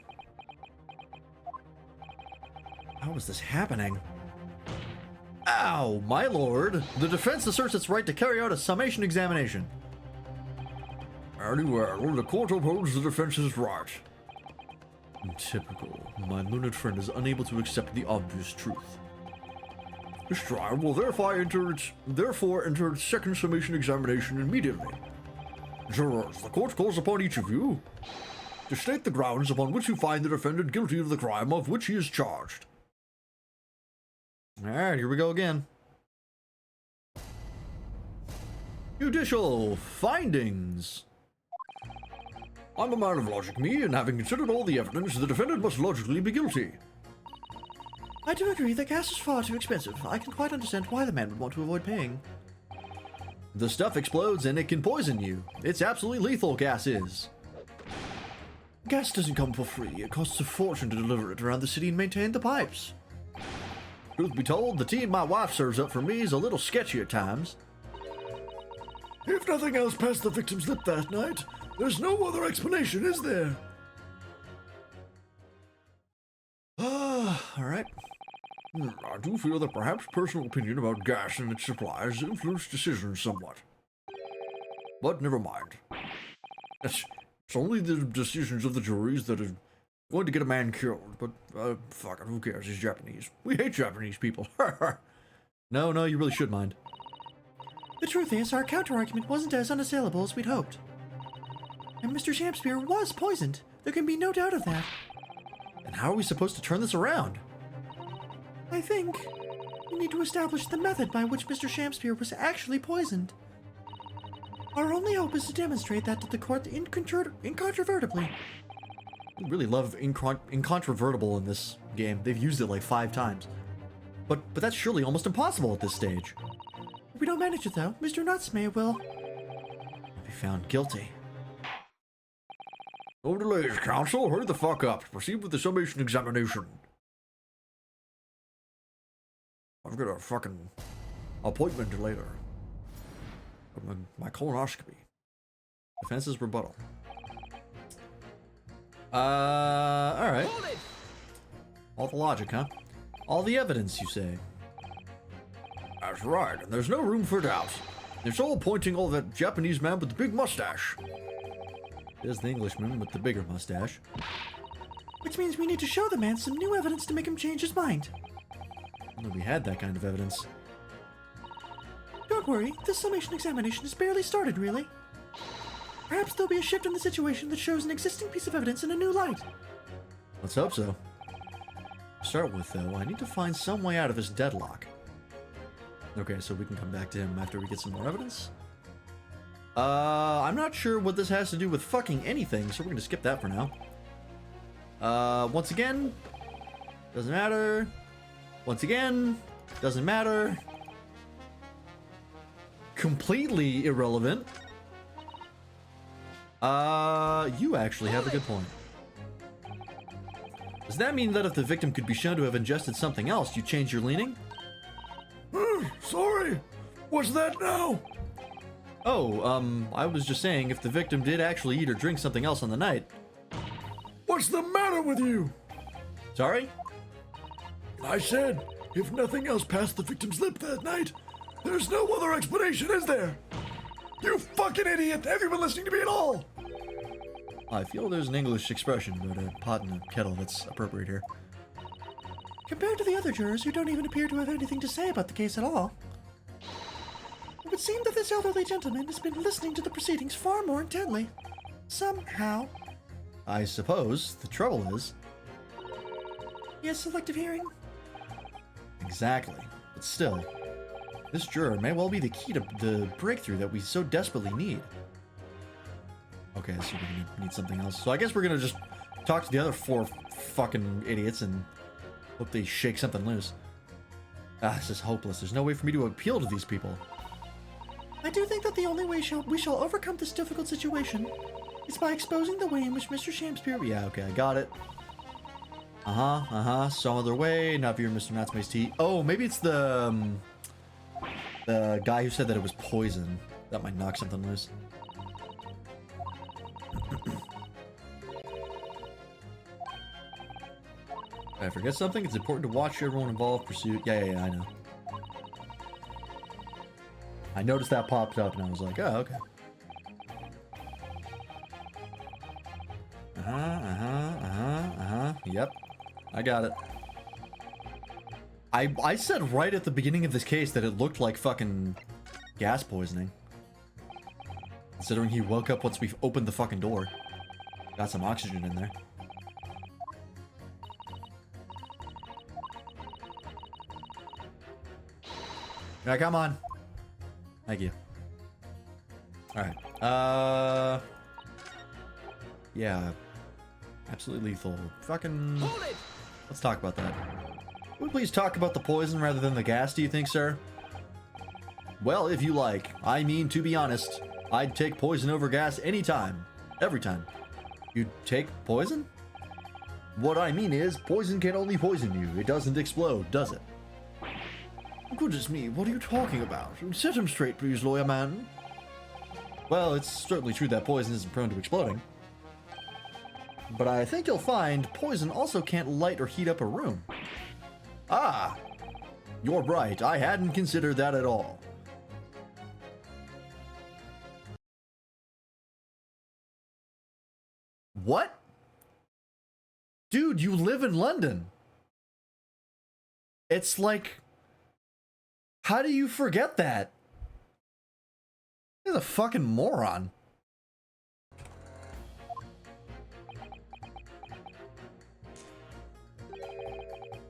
How is this happening? Ow, my lord. The defense asserts its right to carry out a summation examination. Very well, the court upholds the defense's right. Typical. My learned friend is unable to accept the obvious truth. This trial will therefore enter its second summation examination immediately. Jurors, the court calls upon each of you to state the grounds upon which you find the defendant guilty of the crime of which he is charged. Alright, here we go again. Judicial findings. I'm a man of logic, me, and having considered all the evidence, the defendant must logically be guilty. I do agree that gas is far too expensive. I can quite understand why the man would want to avoid paying. The stuff explodes and it can poison you. It's absolutely lethal, gas is. Gas doesn't come for free. It costs a fortune to deliver it around the city and maintain the pipes. Truth be told, the tea my wife serves up for me is a little sketchy at times. If nothing else passed the victim's lip that night, there's no other explanation, is there? Alright. I do feel that perhaps personal opinion about gas and its supplies influence decisions somewhat. But never mind. It's only the decisions of the juries that are going to get a man killed, but fuck it, who cares? He's Japanese. We hate Japanese people. No, you really should mind. The truth is, our counter-argument wasn't as unassailable as we'd hoped. And Mr. Shakespeare was poisoned. There can be no doubt of that. And how are we supposed to turn this around? I think we need to establish the method by which Mr. Shakespeare was actually poisoned. Our only hope is to demonstrate that to the court incontrovertibly. I really love incontrovertible in this game. They've used it like 5 times. But that's surely almost impossible at this stage. If we don't manage it though, Mr. Nutsmay will be found guilty. No delays, counsel. Hurry the fuck up. Proceed with the summation examination. I've got a fucking appointment later. My colonoscopy. Defense's rebuttal. Alright. All the logic, huh? All the evidence, you say? That's right, and there's no room for doubt. It's all pointing all that Japanese man with the big mustache. There's the Englishman with the bigger mustache. Which means we need to show the man some new evidence to make him change his mind. I know we had that kind of evidence. Don't worry, this summation examination has barely started, really. Perhaps there'll be a shift in the situation that shows an existing piece of evidence in a new light. Let's hope so. To start with, though, I need to find some way out of this deadlock. Okay, so we can come back to him after we get some more evidence. I'm not sure what this has to do with fucking anything, so we're gonna skip that for now. Once again, doesn't matter. Once again, doesn't matter. Completely irrelevant. You actually have a good point. Does that mean that if the victim could be shown to have ingested something else, you change your leaning? Sorry. What's that now? Oh, I was just saying if the victim did actually eat or drink something else on the night. What's the matter with you? Sorry? I said, if nothing else passed the victim's lip that night, there's no other explanation, is there? You fucking idiot! Have you been listening to me at all? I feel there's an English expression about a pot in a kettle that's appropriate here. Compared to the other jurors who don't even appear to have anything to say about the case at all, it would seem that this elderly gentleman has been listening to the proceedings far more intently. Somehow. I suppose the trouble is... He has selective hearing? Exactly. But still, this juror may well be the key to the breakthrough that we so desperately need. Okay, so we need something else. So I guess we're gonna just talk to the other 4 fucking idiots and hope they shake something loose. This is hopeless. There's no way for me to appeal to these people. I do think that the only way we shall overcome this difficult situation is by exposing the way in which Mr. Shakespeare... Yeah, okay, I got it. Some other way. Not via Mr. Natsume's tea. Oh, maybe it's the guy who said that it was poison. That might knock something loose. Did I forget something? It's important to watch everyone involved pursue... Yeah, I know. I noticed that popped up and I was like, oh, okay. Yep. I got it. I said right at the beginning of this case that it looked like fucking gas poisoning. Considering he woke up once we opened the fucking door. Got some oxygen in there. Yeah, come on. Thank you. Alright. Yeah. Absolutely lethal. Fucking... Let's talk about that. Would we please talk about the poison rather than the gas, do you think, sir? Well, if you like. I mean, to be honest, I'd take poison over gas anytime. Every time. You'd take poison? What I mean is, poison can only poison you. It doesn't explode, does it? Goodness me, what are you talking about? Set him straight, please, lawyer man. Well, it's certainly true that poison isn't prone to exploding. But I think you'll find poison also can't light or heat up a room. Ah! You're right, I hadn't considered that at all. What? Dude, you live in London. It's like... How do you forget that? You're a fucking moron.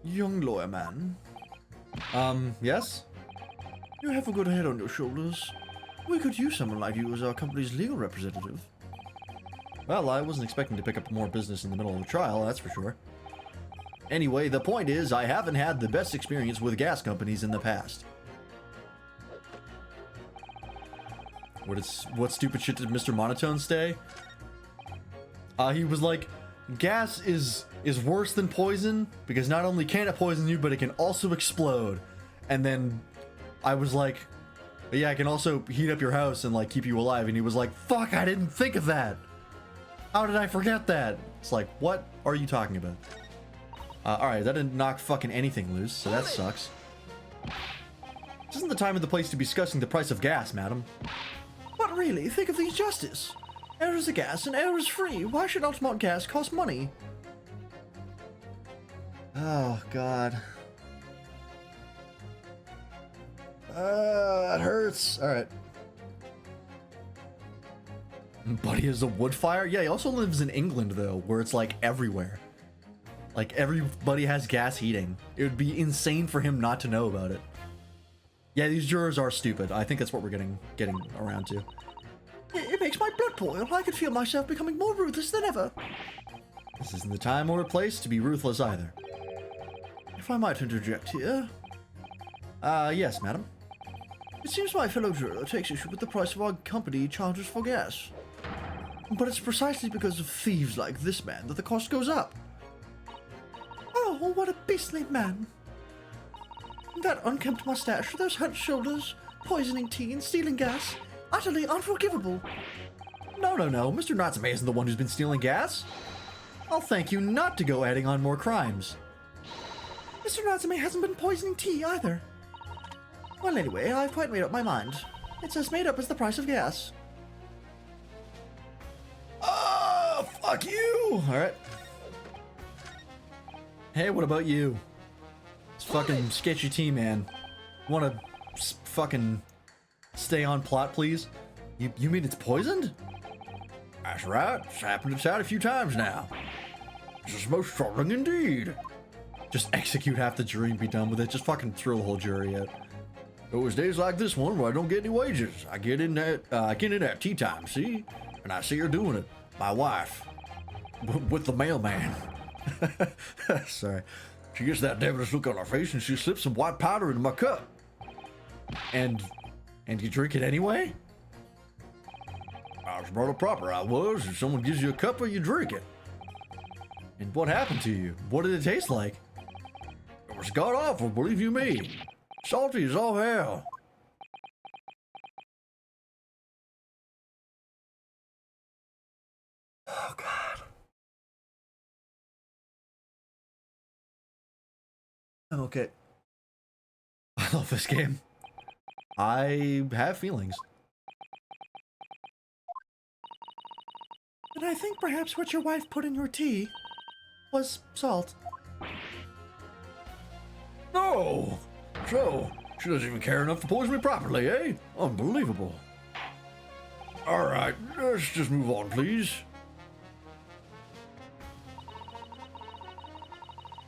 Young lawyer man. Yes? You have a good head on your shoulders. We could use someone like you as our company's legal representative. Well, I wasn't expecting to pick up more business in the middle of the trial, that's for sure. Anyway, the point is, I haven't had the best experience with gas companies in the past. What stupid shit did Mr. Monotone say? He was like, gas is worse than poison because not only can it poison you, but it can also explode. And then I was like, yeah, it can also heat up your house and like keep you alive. And he was like, fuck, I didn't think of that. How did I forget that? It's like, what are you talking about? Alright, that didn't knock fucking anything loose, so that sucks. This isn't the time or the place to be discussing the price of gas, madam. But really, think of the injustice. Air is a gas and air is free. Why should Altamont gas cost money? Oh, God. That hurts. Alright. Buddy has a wood fire? Yeah, he also lives in England, though, where it's, like, everywhere. Like, everybody has gas heating. It would be insane for him not to know about it. Yeah, these jurors are stupid. I think that's what we're getting around to. It makes my blood boil. I could feel myself becoming more ruthless than ever. This isn't the time or place to be ruthless either. If I might interject here. Yes, madam. It seems my fellow juror takes issue with the price of our company charges for gas. But it's precisely because of thieves like this man that the cost goes up. Oh, what a beastly man. That unkempt mustache, those hunched shoulders, poisoning tea and stealing gas. Utterly unforgivable. No. Mr. Natsume isn't the one who's been stealing gas. I'll thank you not to go adding on more crimes. Mr. Natsume hasn't been poisoning tea either. Well, anyway, I've quite made up my mind. It's as made up as the price of gas. Oh, fuck you! Alright. Hey, what about you? It's fucking sketchy tea, man. Wanna fucking stay on plot, please? You mean it's poisoned? That's right. It's happened inside a few times now. This is most troubling indeed. Just execute half the jury and be done with it. Just fucking throw the whole jury out. It was days like this one where I don't get any wages. I get in at tea time, see? And I see her doing it. My wife. With the mailman. Sorry. She gets that devilish look on her face and she slips some white powder into my cup. And you drink it anyway? I was brought up proper, I was. If someone gives you a cuppa, you drink it. And what happened to you? What did it taste like? It was god awful, believe you me. Salty as all hell. Oh, God. I'm okay. I love this game. I have feelings. But I think perhaps what your wife put in your tea was salt. No! So, she doesn't even care enough to poison me properly, eh? Unbelievable. Alright, let's just move on, please.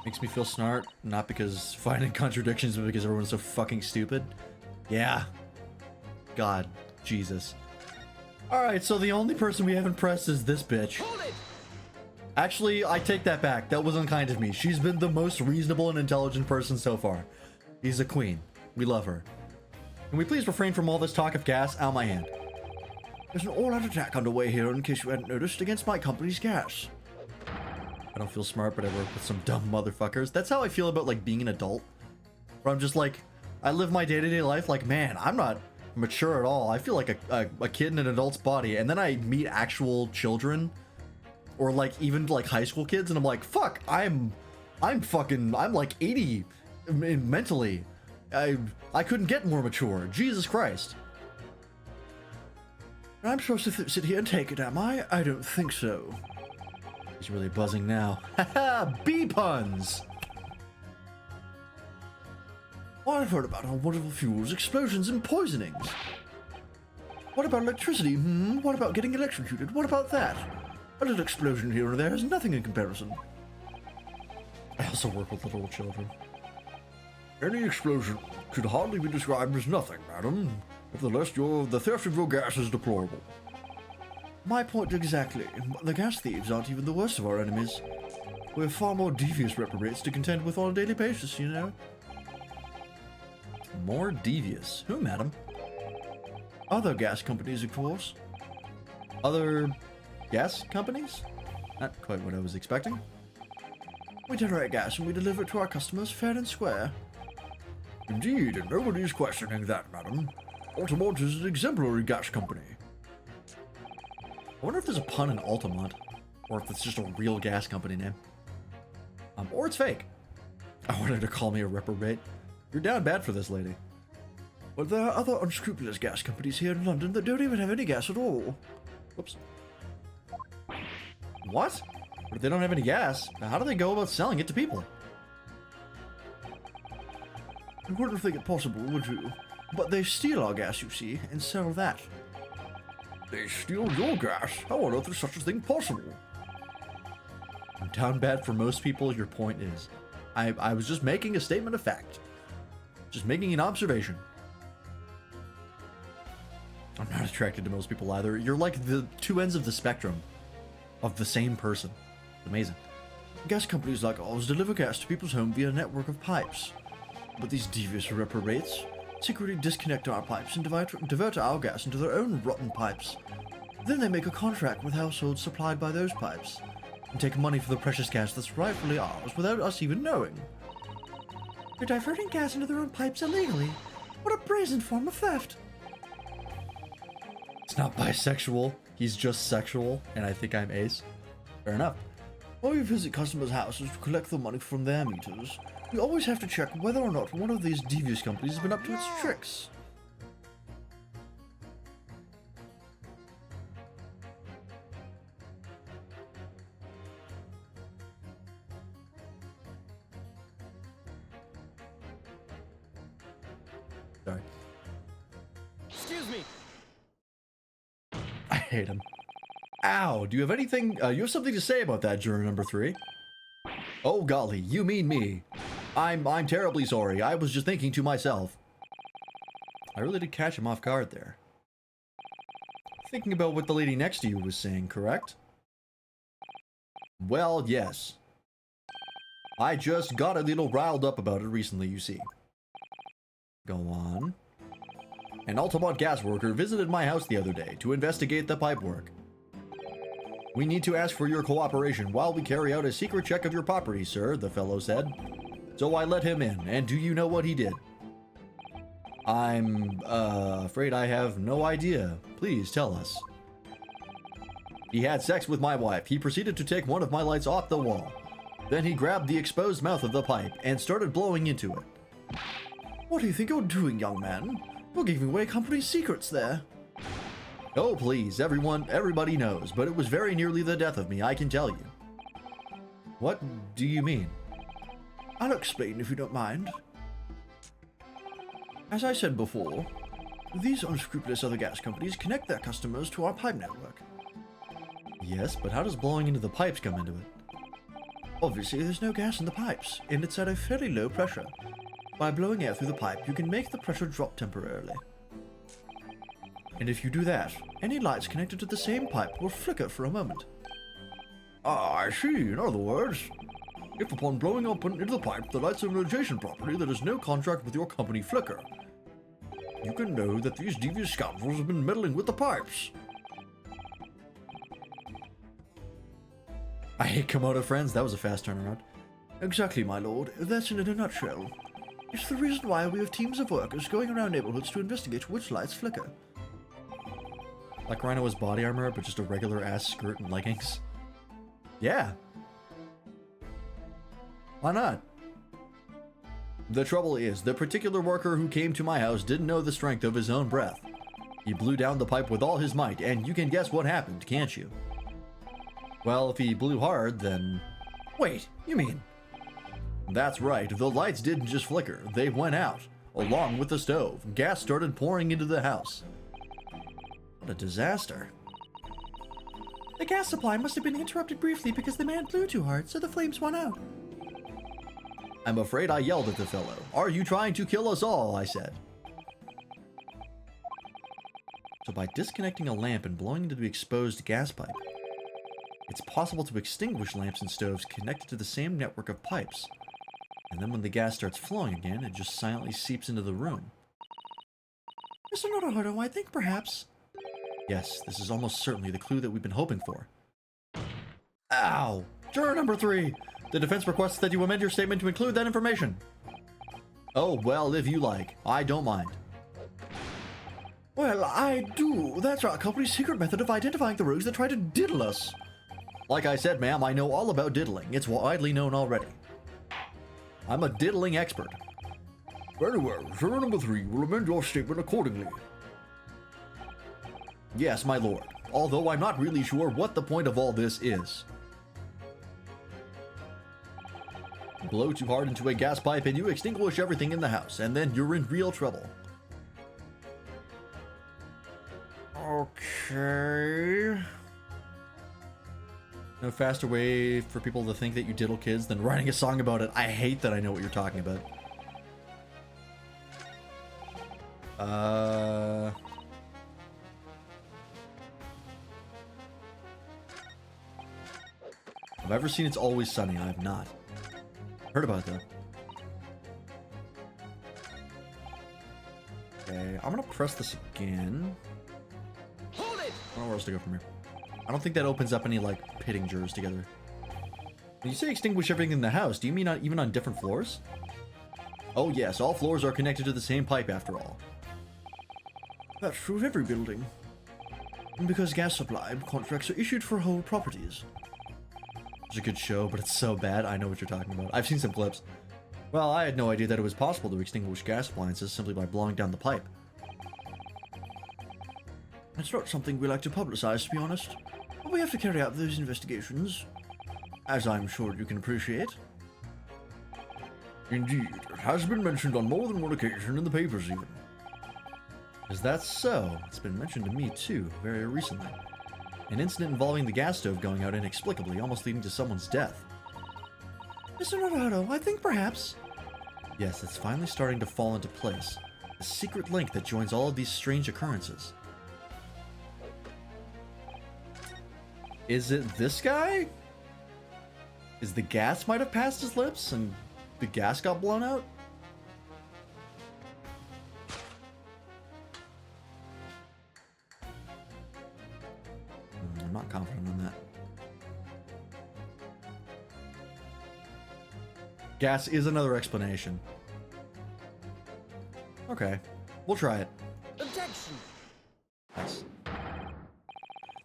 Makes me feel smart, not because finding contradictions, but because everyone's so fucking stupid. Yeah. God. Jesus. Alright, so the only person we haven't pressed is this bitch. Actually, I take that back. That was unkind of me. She's been the most reasonable and intelligent person so far. She's a queen. We love her. Can we please refrain from all this talk of gas? Out my hand. There's an all-out attack underway here, in case you hadn't noticed, against my company's gas. I don't feel smart, but I work with some dumb motherfuckers. That's how I feel about, like, being an adult. Where I'm just like, I live my day-to-day life like, man, I'm not mature at all. I feel like a kid in an adult's body. And then I meet actual children, or like even like high school kids, and I'm like, fuck, I'm like 80 mentally. I couldn't get more mature. Jesus Christ. I'm supposed to sit here and take it, am I? I don't think so. He's really buzzing now. Haha, bee puns! I've heard about wonderful fuels, explosions, and poisonings. What about electricity? What about getting electrocuted? What about that? A little explosion here or there is nothing in comparison. I also work with little children. Any explosion could hardly be described as nothing, madam. Nevertheless, the theft of your gas is deplorable. My point exactly. The gas thieves aren't even the worst of our enemies. We have far more devious reprobates to contend with on a daily basis, you know. More devious? Who, madam? Other gas companies, of course. Other gas companies? Not quite what I was expecting. We generate gas and we deliver it to our customers fair and square. Indeed, and nobody is questioning that, madam. Altamont is an exemplary gas company. I wonder if there's a pun in Altamont, or if it's just a real gas company name. Or it's fake. I wanted to call me a reprobate. You're down bad for this, lady. But there are other unscrupulous gas companies here in London that don't even have any gas at all. Whoops. What? But if they don't have any gas, how do they go about selling it to people? You wouldn't think it possible, would you? But they steal our gas, you see, and sell that. They steal your gas? How on earth is such a thing possible? I'm down bad for most people, your point is. I was just making a statement of fact. Just making an observation. I'm not attracted to most people either. You're like the two ends of the spectrum of the same person. Amazing. Gas companies like ours deliver gas to people's home via a network of pipes. But these devious reprobates secretly disconnect our pipes and divert our gas into their own rotten pipes. Then they make a contract with households supplied by those pipes and take money for the precious gas that's rightfully ours without us even knowing. They're diverting gas into their own pipes illegally. What a brazen form of theft! It's not bisexual, he's just sexual, and I think I'm ace. Fair enough. While we visit customers' houses to collect the money from their meters, we always have to check whether or not one of these devious companies has been up to its tricks. Sorry. Excuse me. I hate him. Ow, do you have anything, you have something to say about that, juror number 3? Oh golly, you mean me. I'm terribly sorry, I was just thinking to myself. I really did catch him off guard there. Thinking about what the lady next to you was saying, correct? Well, yes. I just got a little riled up about it recently, you see. Go on. An Altamont gas worker visited my house the other day to investigate the pipework. We need to ask for your cooperation while we carry out a secret check of your property, sir, the fellow said. So I let him in, and do you know what he did? I'm, afraid I have no idea. Please tell us. He had sex with my wife. He proceeded to take one of my lights off the wall. Then he grabbed the exposed mouth of the pipe and started blowing into it. What do you think you're doing, young man? You're giving away company secrets there. Oh, please, everybody knows, but it was very nearly the death of me, I can tell you. What do you mean? I'll explain if you don't mind. As I said before, These unscrupulous other gas companies connect their customers to our pipe network. Yes, but how does blowing into the pipes come into it? Obviously, there's no gas in the pipes, and it's at a fairly low pressure. By blowing air through the pipe, you can make the pressure drop temporarily. And if you do that, any lights connected to the same pipe will flicker for a moment. Ah, I see. In other words, if upon blowing up into the pipe, the lights of an adjacent property that has no contract with your company flicker, you can know that these devious scoundrels have been meddling with the pipes. I hate Komodo friends. That was a fast turnaround. Exactly, my lord. That's it in a nutshell. It's the reason why we have teams of workers going around neighborhoods to investigate which lights flicker. Like Rhino's body armor, but just a regular ass skirt and leggings. Yeah. Why not? The trouble is, the particular worker who came to my house didn't know the strength of his own breath. He blew down the pipe with all his might, and you can guess what happened, can't you? Well, if he blew hard, then... Wait, you mean... That's right, the lights didn't just flicker, they went out, along with the stove. Gas started pouring into the house. What a disaster. The gas supply must have been interrupted briefly because the man blew too hard, so the flames went out. I'm afraid I yelled at the fellow. Are you trying to kill us all? I said. So by disconnecting a lamp and blowing into the exposed gas pipe, it's possible to extinguish lamps and stoves connected to the same network of pipes. And then when the gas starts flowing again, it just silently seeps into the room. Mr. Naruhodo, I think perhaps... Yes, this is almost certainly the clue that we've been hoping for. Ow! Juror number 3! The defense requests that you amend your statement to include that information. Oh, well, if you like. I don't mind. Well, I do. That's our company's secret method of identifying the rogues that try to diddle us. Like I said, ma'am, I know all about diddling. It's widely known already. I'm a diddling expert. Very well, juror number 3 will amend your statement accordingly. Yes, my lord. Although I'm not really sure what the point of all this is. Blow too hard into a gas pipe and you extinguish everything in the house, and then you're in real trouble. Okay. No faster way for people to think that you diddle kids than writing a song about it. I hate that I know what you're talking about. Have I ever seen It's Always Sunny? I have not. Heard about it though. Okay, I'm gonna press this again. Hold it! I don't know where else to go from here. I don't think that opens up any, like, pitting jurors together. When you say extinguish everything in the house, do you mean even on different floors? Oh yes, all floors are connected to the same pipe after all. That's true of every building. And because gas supply contracts are issued for whole properties. It's a good show, but it's so bad. I know what you're talking about. I've seen some clips. Well, I had no idea that it was possible to extinguish gas appliances simply by blowing down the pipe. It's not something we like to publicize, to be honest. But we have to carry out those investigations, as I'm sure you can appreciate. Indeed, it has been mentioned on more than one occasion in the papers even. Is that so? It's been mentioned to me too, very recently. An incident involving the gas stove going out inexplicably, almost leading to someone's death. Mr. Naruhodo, I think perhaps... Yes, it's finally starting to fall into place. The secret link that joins all of these strange occurrences. Is it this guy? Is the gas might have passed his lips and the gas got blown out? I'm not confident on that. Gas is another explanation. Okay, we'll try it. Objection! Nice.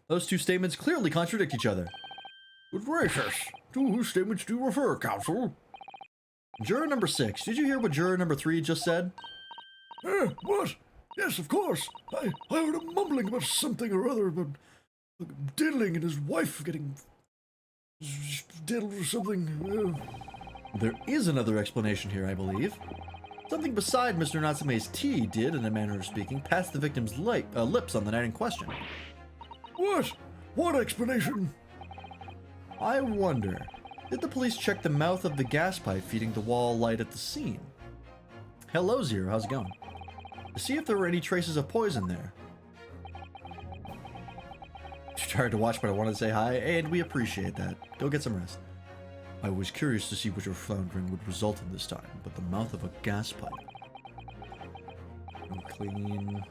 Those two statements clearly contradict each other. Good gracious, to whose statements do you refer, counsel? Juror number 6, did you hear what juror number 3 just said? What? Yes, of course. I heard him mumbling about something or other, about diddling and his wife getting diddled or something. There is another explanation here, I believe. Something beside Mr. Natsume's tea did, in a manner of speaking, pass the victim's lips on the night in question. What? What explanation? I wonder, did the police check the mouth of the gas pipe feeding the wall light at the scene? Hello, Zero, how's it going? To see if there were any traces of poison there. Too tired to watch, but I wanted to say hi, and we appreciate that. Go get some rest. I was curious to see what your floundering would result in this time, but the mouth of a gas pipe. Clean.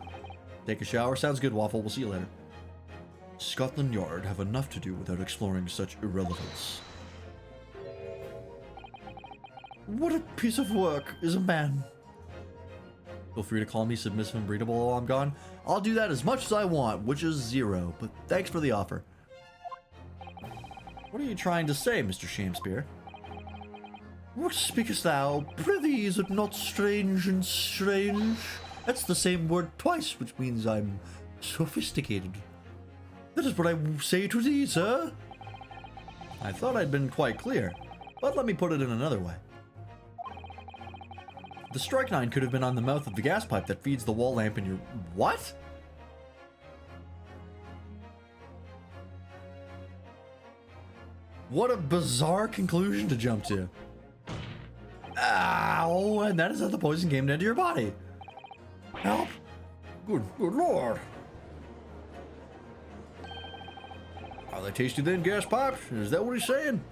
Take a shower. Sounds good, Waffle. We'll see you later. Scotland Yard have enough to do without exploring such irrelevance. What a piece of work is a man. Feel free to call me submissive and breedable while I'm gone. I'll do that as much as I want, which is 0, but thanks for the offer. What are you trying to say, Mr. Shamespeare? What speakest thou? Prithee, is it not strange and strange? That's the same word twice, which means I'm sophisticated. That is what I say to thee, sir. I thought I'd been quite clear, but let me put it in another way. The strychnine could have been on the mouth of the gas pipe that feeds the wall lamp in your... What? What a bizarre conclusion to jump to. Ow! And that is how the poison came into your body. Help! Good lord. Are they tasty then, gas pipes? Is that what he's saying?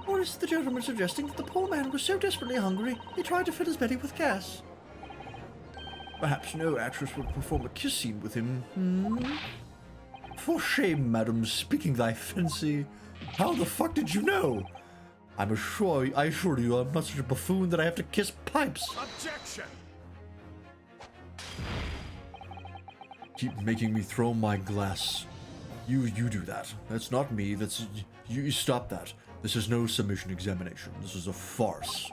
Or is the gentleman suggesting that the poor man was so desperately hungry, he tried to fill his belly with gas? Perhaps no actress would perform a kiss scene with him, For shame, madam, speaking thy fancy. How the fuck did you know? I assure you, I'm not such a buffoon that I have to kiss pipes. Objection! Keep making me throw my glass. You do that. That's not me. That's... You stop that. This is no submission examination. This is a farce.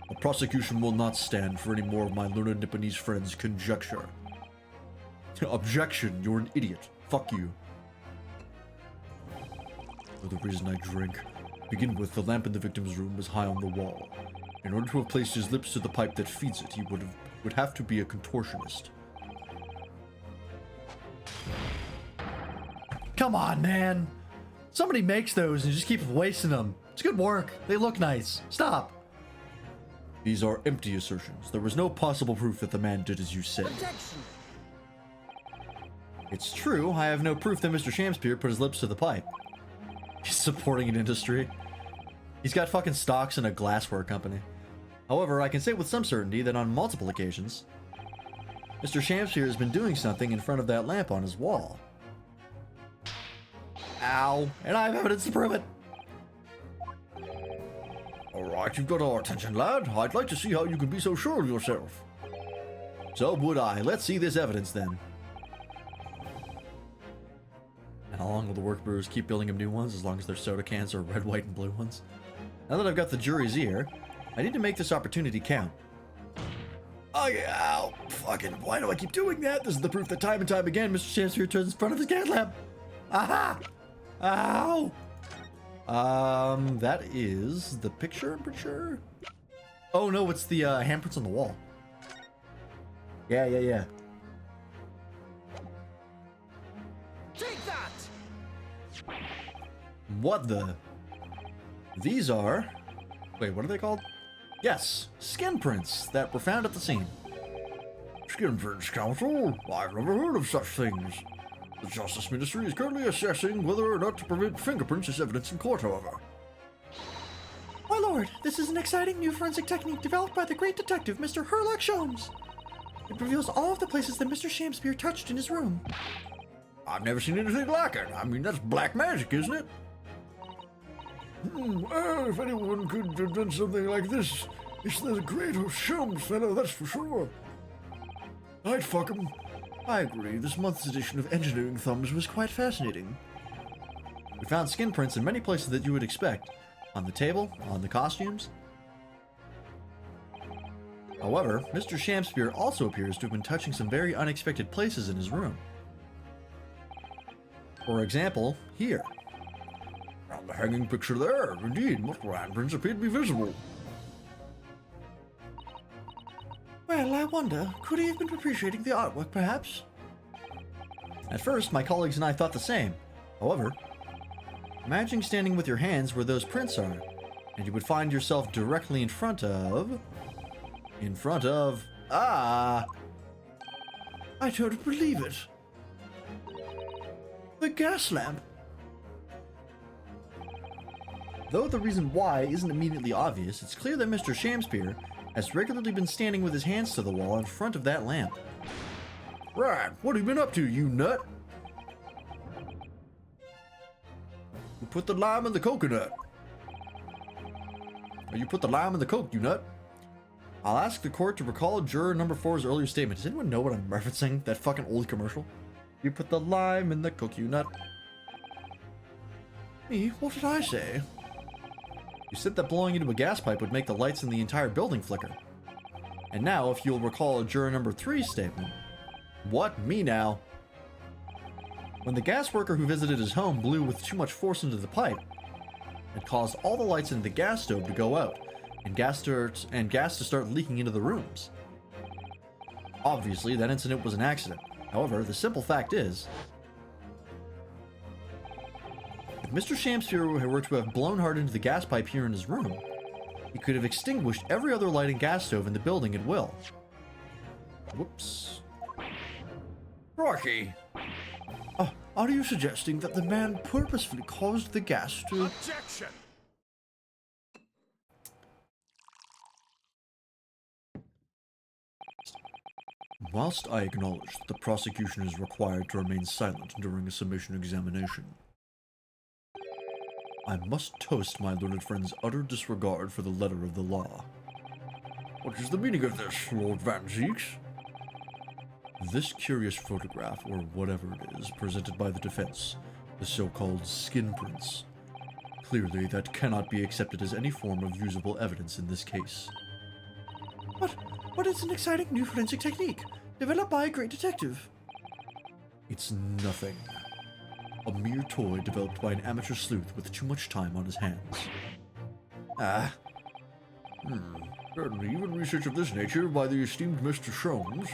The prosecution will not stand for any more of my learned Nipponese friends' conjecture. Objection, you're an idiot. Fuck you. For the reason I drink. Begin with, the lamp in the victim's room was high on the wall. In order to have placed his lips to the pipe that feeds it, he would have to be a contortionist. Come on, man. Somebody makes those and just keeps wasting them. It's good work. They look nice. Stop. These are empty assertions. There was no possible proof that the man did as you said. Objection! It's true. I have no proof that Mr. Shamspeare put his lips to the pipe. He's supporting an industry. He's got fucking stocks in a glassware company. However, I can say with some certainty that on multiple occasions, Mr. Shamspeare has been doing something in front of that lamp on his wall. Ow. And I have evidence to prove it. Alright, you've got our attention, lad. I'd like to see how you can be so sure of yourself. So would I. Let's see this evidence then. And how long will the work brewers keep building him new ones, as long as their soda cans are red, white, and blue ones? Now that I've got the jury's ear, I need to make this opportunity count. Oh yeah, ow, fucking, why do I keep doing that? This is the proof that time and time again, Mr. Shamspeare turns in front of his gas lamp. Aha! Ow! That is the picture, I'm pretty sure. Oh no, it's the handprints on the wall. Yeah. Take that! What the? These are... Wait, what are they called? Yes, skin prints that were found at the scene. Skin prints, counsel? I've never heard of such things. The Justice Ministry is currently assessing whether or not to permit fingerprints as evidence in court, however. My lord, this is an exciting new forensic technique developed by the great detective, Mr. Herlock Sholmes. It reveals all of the places that Mr. Shamspeare touched in his room. I've never seen anything like it. I mean, that's black magic, isn't it? Well, if anyone could have done something like this, it's the great Sholmes fellow, that's for sure. I'd fuck him. I agree, this month's edition of Engineering Thumbs was quite fascinating. We found skin prints in many places that you would expect. On the table, on the costumes. However, Mr. Shamspeare also appears to have been touching some very unexpected places in his room. For example, here. On the hanging picture there, indeed, multiple handprints appear to be visible. Well, I wonder, could he have been appreciating the artwork, perhaps? At first, my colleagues and I thought the same. However, imagine standing with your hands where those prints are, and you would find yourself directly in front of... Ah! I don't believe it. The gas lamp. Though the reason why isn't immediately obvious, it's clear that Mr. Shamspeare has regularly been standing with his hands to the wall in front of that lamp. Right, what have you been up to, you nut? You put the lime in the coconut. Or you put the lime in the coke, you nut. I'll ask the court to recall juror number 4's earlier statement. Does anyone know what I'm referencing? That fucking old commercial? You put the lime in the coke, you nut. Me? What did I say? You said that blowing into a gas pipe would make the lights in the entire building flicker. And now, if you'll recall juror number 3's statement. What? Me now? When the gas worker who visited his home blew with too much force into the pipe, it caused all the lights in the gas stove to go out, and gas to start leaking into the rooms. Obviously, that incident was an accident. However, the simple fact is, if Mr. Shamspeare were to have blown hard into the gas pipe here in his room, he could have extinguished every other light and gas stove in the building at will. Whoops. Rocky. Are you suggesting that the man purposefully caused the gas to... Objection! Whilst I acknowledge that the prosecution is required to remain silent during a submission examination, I must toast my learned friend's utter disregard for the letter of the law. What is the meaning of this, Lord Van Zieks? This curious photograph, or whatever it is, presented by the defense, the so-called skin prints. Clearly, that cannot be accepted as any form of usable evidence in this case. But it's an exciting new forensic technique, developed by a great detective. It's nothing. A mere toy developed by an amateur sleuth with too much time on his hands. Certainly, even research of this nature by the esteemed Mr. Sholmes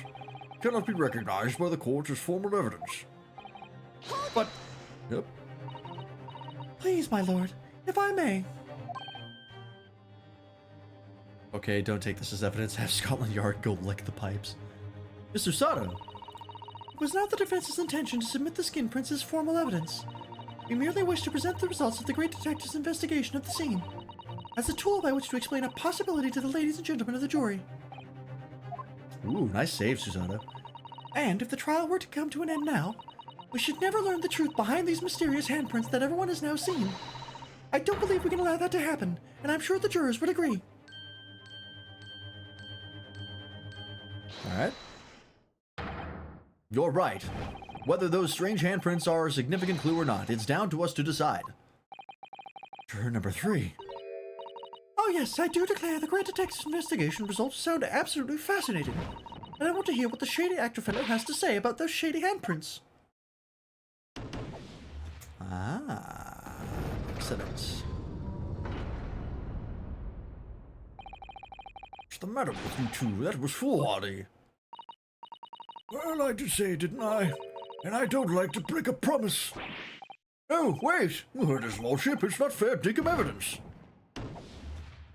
cannot be recognized by the court as formal evidence. But... Yep. Please, my lord, if I may. Okay, don't take this as evidence. Have Scotland Yard go lick the pipes. Mr. Sato! It was not the defense's intention to submit the skin prints as formal evidence. We merely wish to present the results of the great detective's investigation of the scene, as a tool by which to explain a possibility to the ladies and gentlemen of the jury. Ooh, nice save, Susanna. And if the trial were to come to an end now, we should never learn the truth behind these mysterious handprints that everyone has now seen. I don't believe we can allow that to happen, and I'm sure the jurors would agree. Alright. You're right. Whether those strange handprints are a significant clue or not, it's down to us to decide. Juror number 3. Oh yes, I do declare the great detective's investigation results sound absolutely fascinating. And I want to hear what the shady actor fellow has to say about those shady handprints. Ah, excellent. What's the matter with you two? That was foolhardy. Well, I did say, didn't I? And I don't like to break a promise. Oh, wait! You heard his lordship. It's not fair dinkum evidence.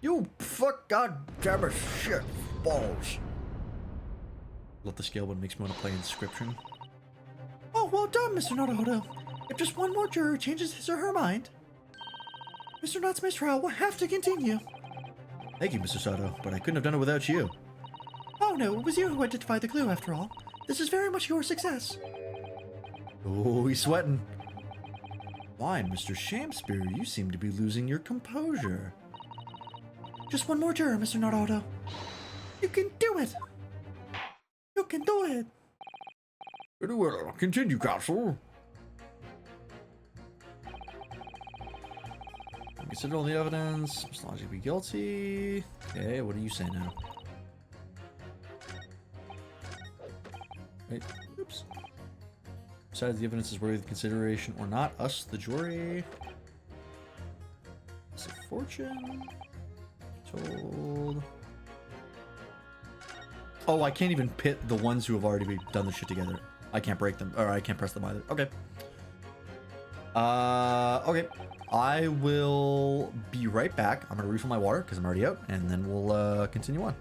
You fuck goddammit shit balls. Love the scale one makes me want to play Inscription. Oh, well done, Mr. Naruhodo. If just one more juror changes his or her mind, Mr. Natsume's trial will have to continue. Thank you, Mr. Sato, but I couldn't have done it without you. Oh no, it was you who identified the clue after all. This is very much your success. Oh, he's sweating. Why, Mr. Shamspeare, you seem to be losing your composure. Just one more juror, Mr. Naruhodo. You can do it! You can do it! Very well. Continue, counsel. Consider all the evidence. Must logically be guilty. Okay, what do you say now? Wait, oops. Besides, the evidence is worthy of consideration or not. Us, the jury. Is it fortune? Told. Oh, I can't even pit the ones who have already done the shit together. I can't break them, or I can't press them either. Okay. Okay. I will be right back. I'm gonna refill my water because I'm already out, and then we'll continue on.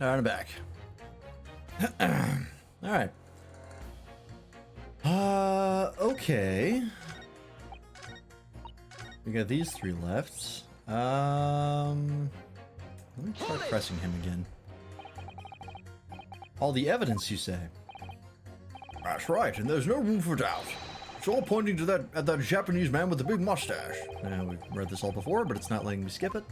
All right, I'm back. All right. Okay. We got these three left. Let me start pressing him again. All the evidence, you say? That's right, and there's no room for doubt. It's all pointing to that Japanese man with the big mustache. We've read this all before, but it's not letting me skip it.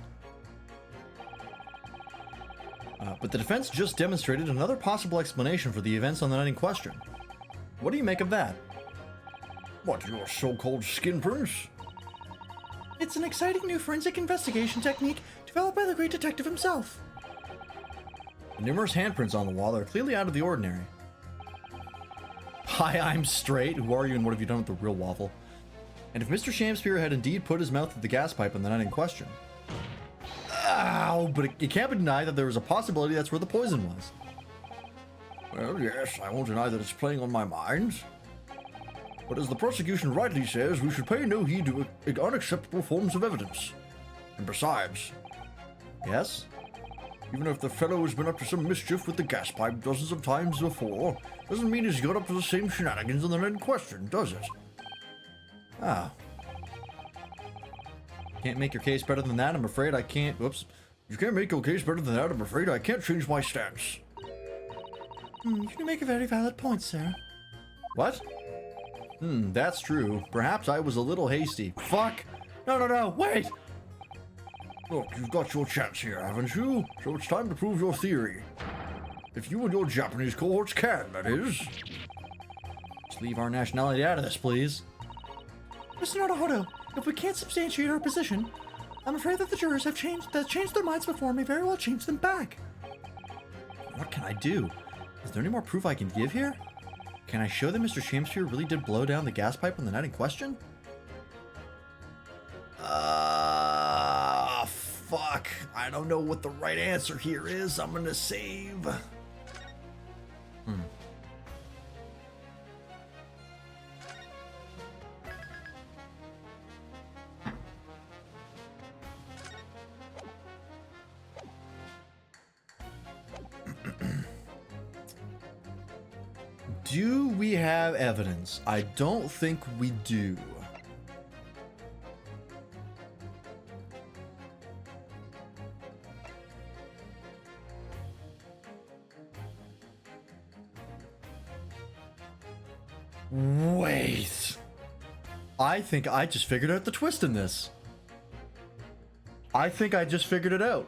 But the defense just demonstrated another possible explanation for the events on the night in question. What do you make of that? What, your so-called skin prints? It's an exciting new forensic investigation technique developed by the great detective himself. The numerous handprints on the wall are clearly out of the ordinary. Hi, I'm straight. Who are you and what have you done with the real waffle? And if Mr. Shamspeare had indeed put his mouth to the gas pipe on the night in question... Ow, but it can't be denied that there was a possibility that's where the poison was. Well, yes, I won't deny that it's playing on my mind. But as the prosecution rightly says, we should pay no heed to unacceptable forms of evidence. And besides... Yes? Even if the fellow has been up to some mischief with the gas pipe dozens of times before, doesn't mean he's got up to the same shenanigans on the night in question, does it? Ah. Can't make your case better than that. I'm afraid I can't. Whoops. You can't make your case better than that, I'm afraid. I can't change my stance. You can make a very valid point, sir. What? That's true. Perhaps I was a little hasty. Fuck! No, wait! Look, you've got your chance here, haven't you? So it's time to prove your theory. If you and your Japanese cohorts can, that is. Just leave our nationality out of this, please. Mr. Naruhodo, if we can't substantiate our position, I'm afraid that the jurors have changed their minds before may very well change them back. What can I do? Is there any more proof I can give here? Can I show that Mr. Shamsphere really did blow down the gas pipe on the night in question? Fuck. I don't know what the right answer here is. I'm gonna save. Do we have evidence? I don't think we do. Wait. I think I just figured out the twist in this. I think I just figured it out.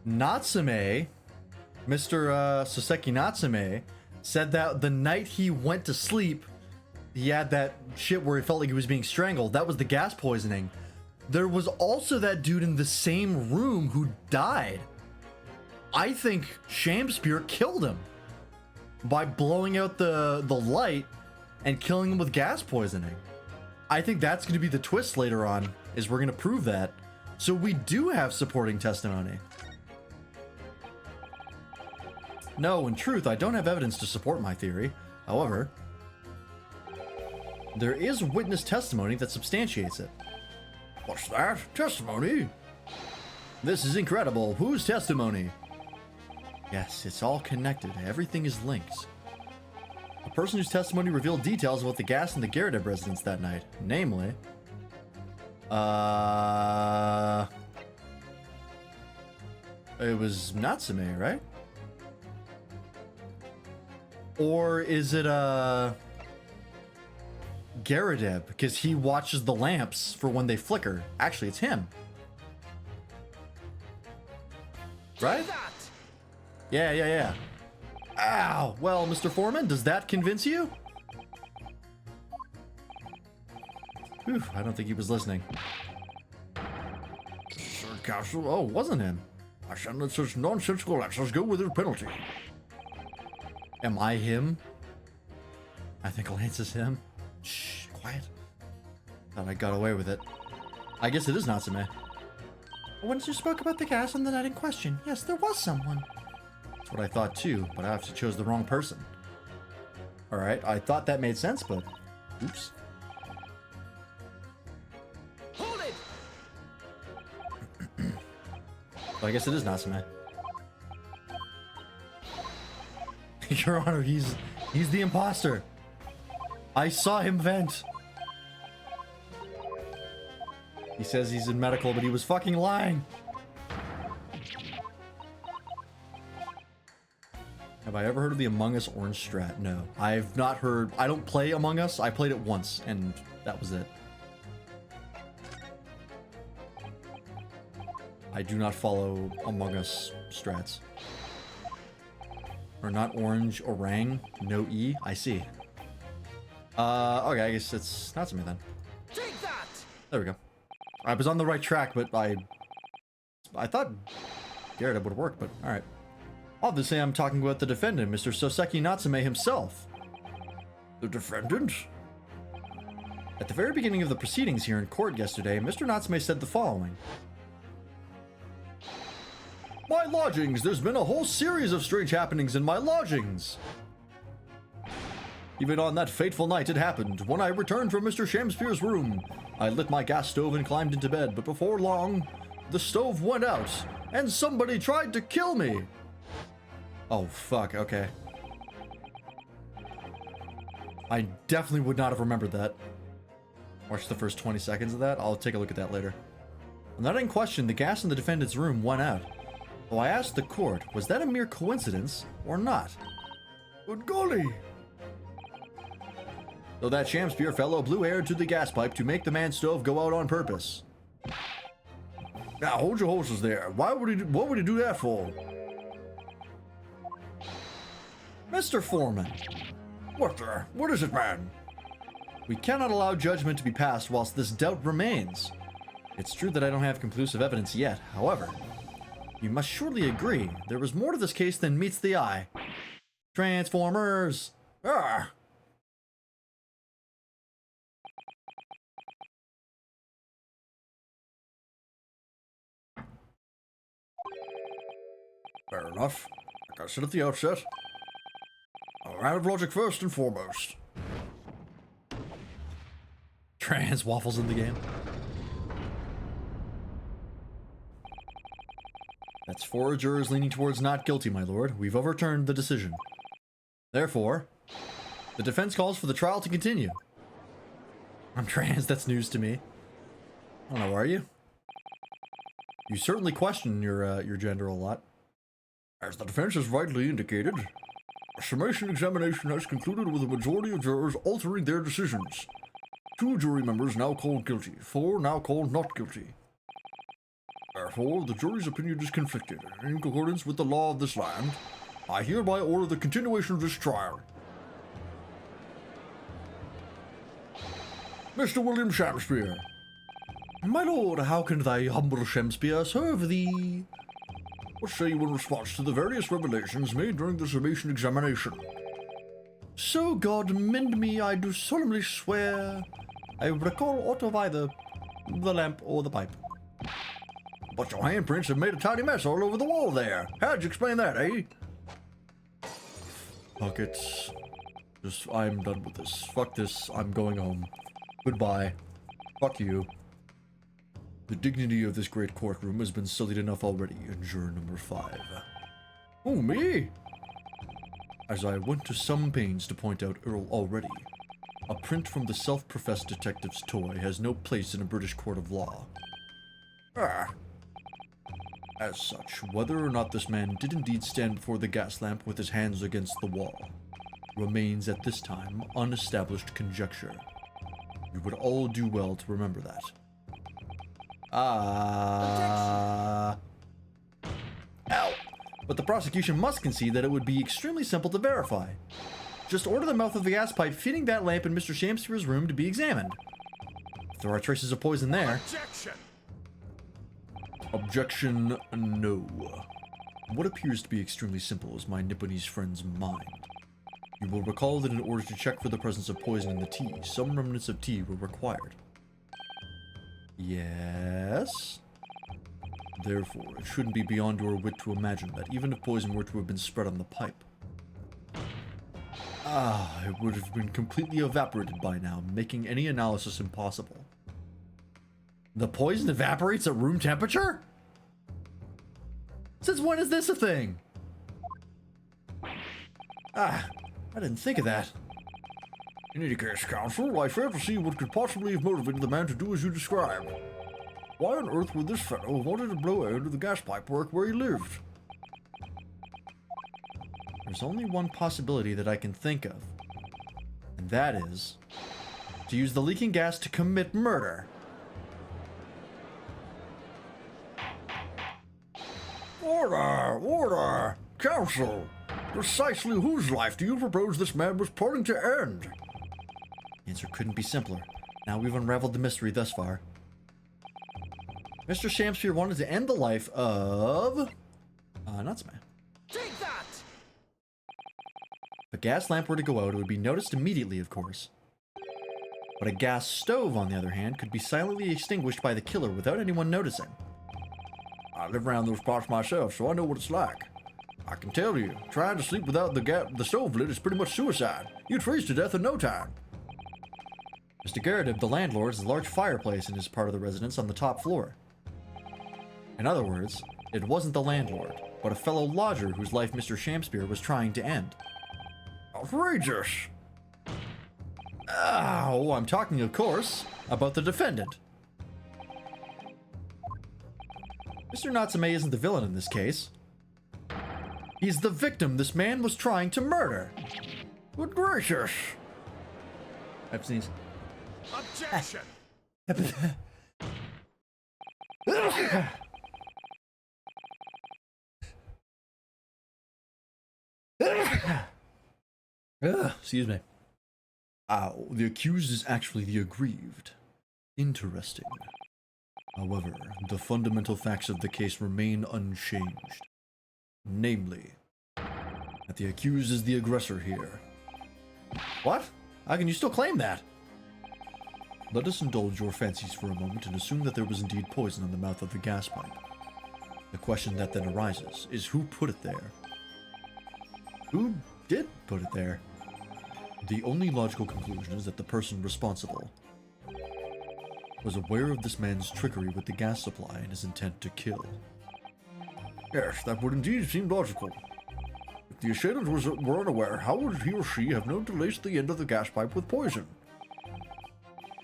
Natsume, Mr. Soseki Natsume, said that the night he went to sleep, he had that shit where he felt like he was being strangled. That was the gas poisoning. There was also that dude in the same room who died. I think Shamsphere killed him by blowing out the light and killing him with gas poisoning. I think that's going to be the twist later on, is we're going to prove that. So we do have supporting testimony. No, in truth, I don't have evidence to support my theory. However, there is witness testimony that substantiates it. What's that? Testimony? This is incredible. Whose testimony? Yes, it's all connected. Everything is linked. A person whose testimony revealed details about the gas in the Garrett residence that night. Namely... It was Natsume, right? Or is it, Garadeb? Because he watches the lamps for when they flicker. Actually, it's him. Right? Yeah. Ow! Well, Mr. Foreman, does that convince you? Whew, I don't think he was listening. Sir Castle? Oh, it wasn't him. I shall let such nonsensical actions go with their penalty. Am I him? I think Lance is him. Shh, quiet. Thought I got away with it. I guess it is Natsume. Once you spoke about the gas on the night in question, yes, there was someone. That's what I thought too, but I obviously chose the wrong person. Alright, I thought that made sense, but... Oops. Hold it! But I guess it is Natsume. Your Honor, he's the imposter. I saw him vent. He says he's in medical, but he was fucking lying. Have I ever heard of the Among Us Orange Strat? No. I've not heard... I don't play Among Us. I played it once, and that was it. I do not follow Among Us strats. Or not orange, orang, no E. I see. Okay, I guess it's not something then. Take that! There we go. I was on the right track, but I thought Garrett would work, but alright. Obviously, I'm talking about the defendant, Mr. Soseki Natsume himself. The defendant? At the very beginning of the proceedings here in court yesterday, Mr. Natsume said the following. My lodgings! There's been a whole series of strange happenings in my lodgings! Even on that fateful night it happened. When I returned from Mr. Shamspeare's room, I lit my gas stove and climbed into bed, but before long, the stove went out, and somebody tried to kill me. Oh, fuck, okay. I definitely would not have remembered that. Watch the first 20 seconds of that. I'll take a look at that later. On that in question, the gas in the defendant's room went out. So I asked the court, was that a mere coincidence or not? Good golly! So that Shamspeare fellow blew air to the gas pipe to make the man's stove go out on purpose. Now hold your horses there. What would he do that for? Mr. Foreman, What is it, man? we cannot allow judgment to be passed whilst this doubt remains. It's true that I don't have conclusive evidence yet, however, you must surely agree there was more to this case than meets the eye. Transformers! Ah! Fair enough. Like I said at the outset, a man of logic first and foremost. Trans waffles in the game. That's 4 jurors leaning towards not guilty, my lord. We've overturned the decision. Therefore, the defense calls for the trial to continue. I'm trans, that's news to me. I don't know, are you? You certainly question your gender a lot. As the defense has rightly indicated, a summation examination has concluded with a majority of jurors altering their decisions. 2 jury members now called guilty, 4 now called not guilty. Therefore, the jury's opinion is conflicted, and in accordance with the law of this land, I hereby order the continuation of this trial. Mr. William Shamspeare. My lord, how can thy humble Shamspeare serve thee? What say you in response to the various revelations made during the summation examination? So God mend me, I do solemnly swear, I recall aught of either the lamp or the pipe. But your handprints have made a tiny mess all over the wall there. How'd you explain that, eh? Fuck it. I'm done with this. Fuck this. I'm going home. Goodbye. Fuck you. The dignity of this great courtroom has been sullied enough already in juror number 5. Oh, me? As I went to some pains to point out Earl already, a print from the self-professed detective's toy has no place in a British court of law. Ah. As such, whether or not this man did indeed stand before the gas lamp with his hands against the wall remains at this time unestablished conjecture. You would all do well to remember that. Ow. But the prosecution must concede that it would be extremely simple to verify. Just order the mouth of the gas pipe feeding that lamp in Mr. Shamspeare's room to be examined. If there are traces of poison there... Objection! Objection, no. What appears to be extremely simple is my Nipponese friend's mind. You will recall that in order to check for the presence of poison in the tea, some remnants of tea were required. Yes? Therefore, it shouldn't be beyond your wit to imagine that even if poison were to have been spread on the pipe, it would have been completely evaporated by now, making any analysis impossible. The poison evaporates at room temperature? Since when is this a thing? I didn't think of that. In any case, counsel, I fail to see what could possibly have motivated the man to do as you described. Why on earth would this fellow have wanted to blow air to the gas pipe work where he lived? There's only one possibility that I can think of, and that is to use the leaking gas to commit murder. Order! Order! Counsel! Precisely whose life do you propose this man was plotting to end? The answer couldn't be simpler. Now we've unraveled the mystery thus far. Mr. Shamspeare wanted to end the life of... Nutsman. Take that! If a gas lamp were to go out, it would be noticed immediately, of course. But a gas stove, on the other hand, could be silently extinguished by the killer without anyone noticing. I live around those parts myself, so I know what it's like. I can tell you, trying to sleep without the stove lit is pretty much suicide. You'd freeze to death in no time. Mr. Garrideb, the landlord, has a large fireplace in his part of the residence on the top floor. In other words, it wasn't the landlord, but a fellow lodger whose life Mr. Shamspeare was trying to end. Outrageous. Oh, I'm talking, of course, about the defendant. Mr. Natsume isn't the villain in this case. He's the victim this man was trying to murder. Good gracious. I've sneezed. Objection! Excuse me. Oh, the accused is actually the aggrieved. Interesting. However, the fundamental facts of the case remain unchanged. Namely, that the accused is the aggressor here. What? How can you still claim that? Let us indulge your fancies for a moment and assume that there was indeed poison on the mouth of the gas pipe. The question that then arises is who put it there? Who did put it there? The only logical conclusion is that the person responsible was aware of this man's trickery with the gas supply and his intent to kill. Yes, that would indeed seem logical. If the assailant were unaware, how would he or she have known to lace the end of the gas pipe with poison?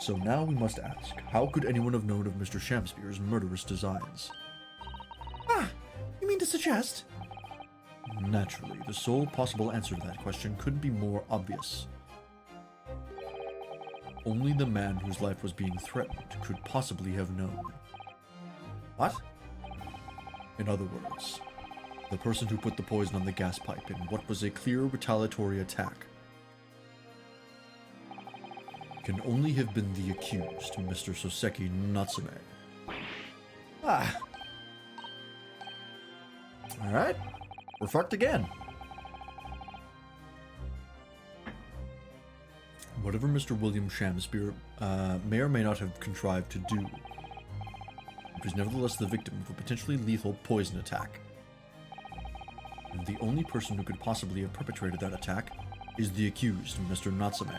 So now we must ask, how could anyone have known of Mr. Shamspeare's murderous designs? Ah, you mean to suggest? Naturally, the sole possible answer to that question couldn't be more obvious. Only the man whose life was being threatened could possibly have known. What? In other words, the person who put the poison on the gas pipe in what was a clear retaliatory attack can only have been the accused, Mr. Soseki Natsume. Ah. Alright. We're fucked again. Whatever Mr. William Shamspeare may or may not have contrived to do, it was nevertheless the victim of a potentially lethal poison attack. And the only person who could possibly have perpetrated that attack is the accused, Mr. Natsume.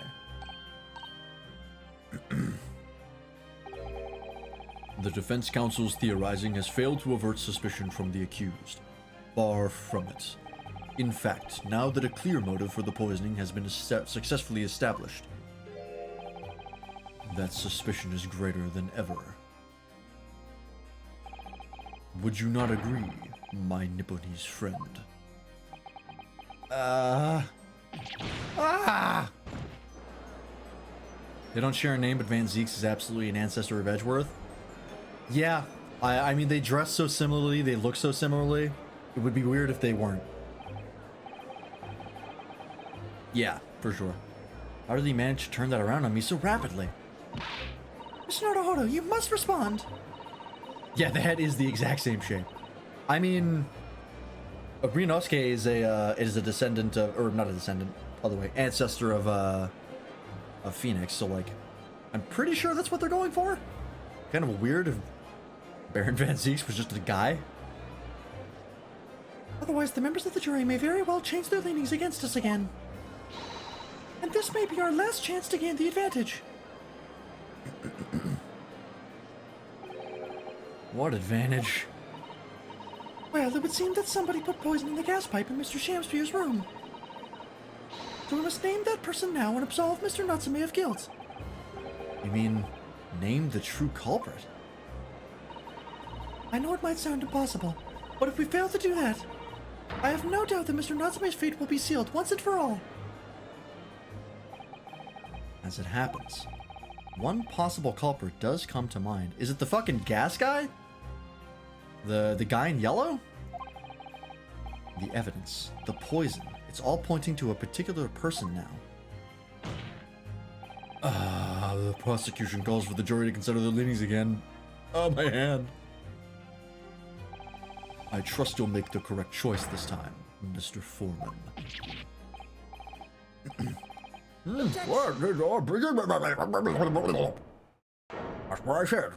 The defense counsel's theorizing has failed to avert suspicion from the accused. Far from it. In fact, now that a clear motive for the poisoning has been successfully established, that suspicion is greater than ever. Would you not agree, my Nipponese friend? They don't share a name, but Van Zeeks is absolutely an ancestor of Edgeworth. Yeah, I mean, they dress so similarly, they look so similarly. It would be weird if they weren't. Yeah, for sure. How did he manage to turn that around on me so rapidly? Mr. Naruhodo, you must respond. Yeah, that is the exact same shape. I mean, Ryunosuke is a descendant of, or not a descendant, by the way, ancestor of Phoenix. So like, I'm pretty sure that's what they're going for. Kind of weird if Baron Van Zeeks was just a guy. Otherwise, the members of the jury may very well change their leanings against us again. And this may be our last chance to gain the advantage. What advantage? Well, it would seem that somebody put poison in the gas pipe in Mr. Shamspeare's room. So we must name that person now and absolve Mr. Natsume of guilt. You mean, name the true culprit? I know it might sound impossible, but if we fail to do that, I have no doubt that Mr. Natsume's fate will be sealed once and for all. As it happens, one possible culprit does come to mind. Is it the fucking gas guy? The guy in yellow? The evidence, the poison, it's all pointing to a particular person now. The prosecution calls for the jury to consider their leanings again. Oh, my hand. I trust you'll make the correct choice this time, Mr. Foreman. That's what I said.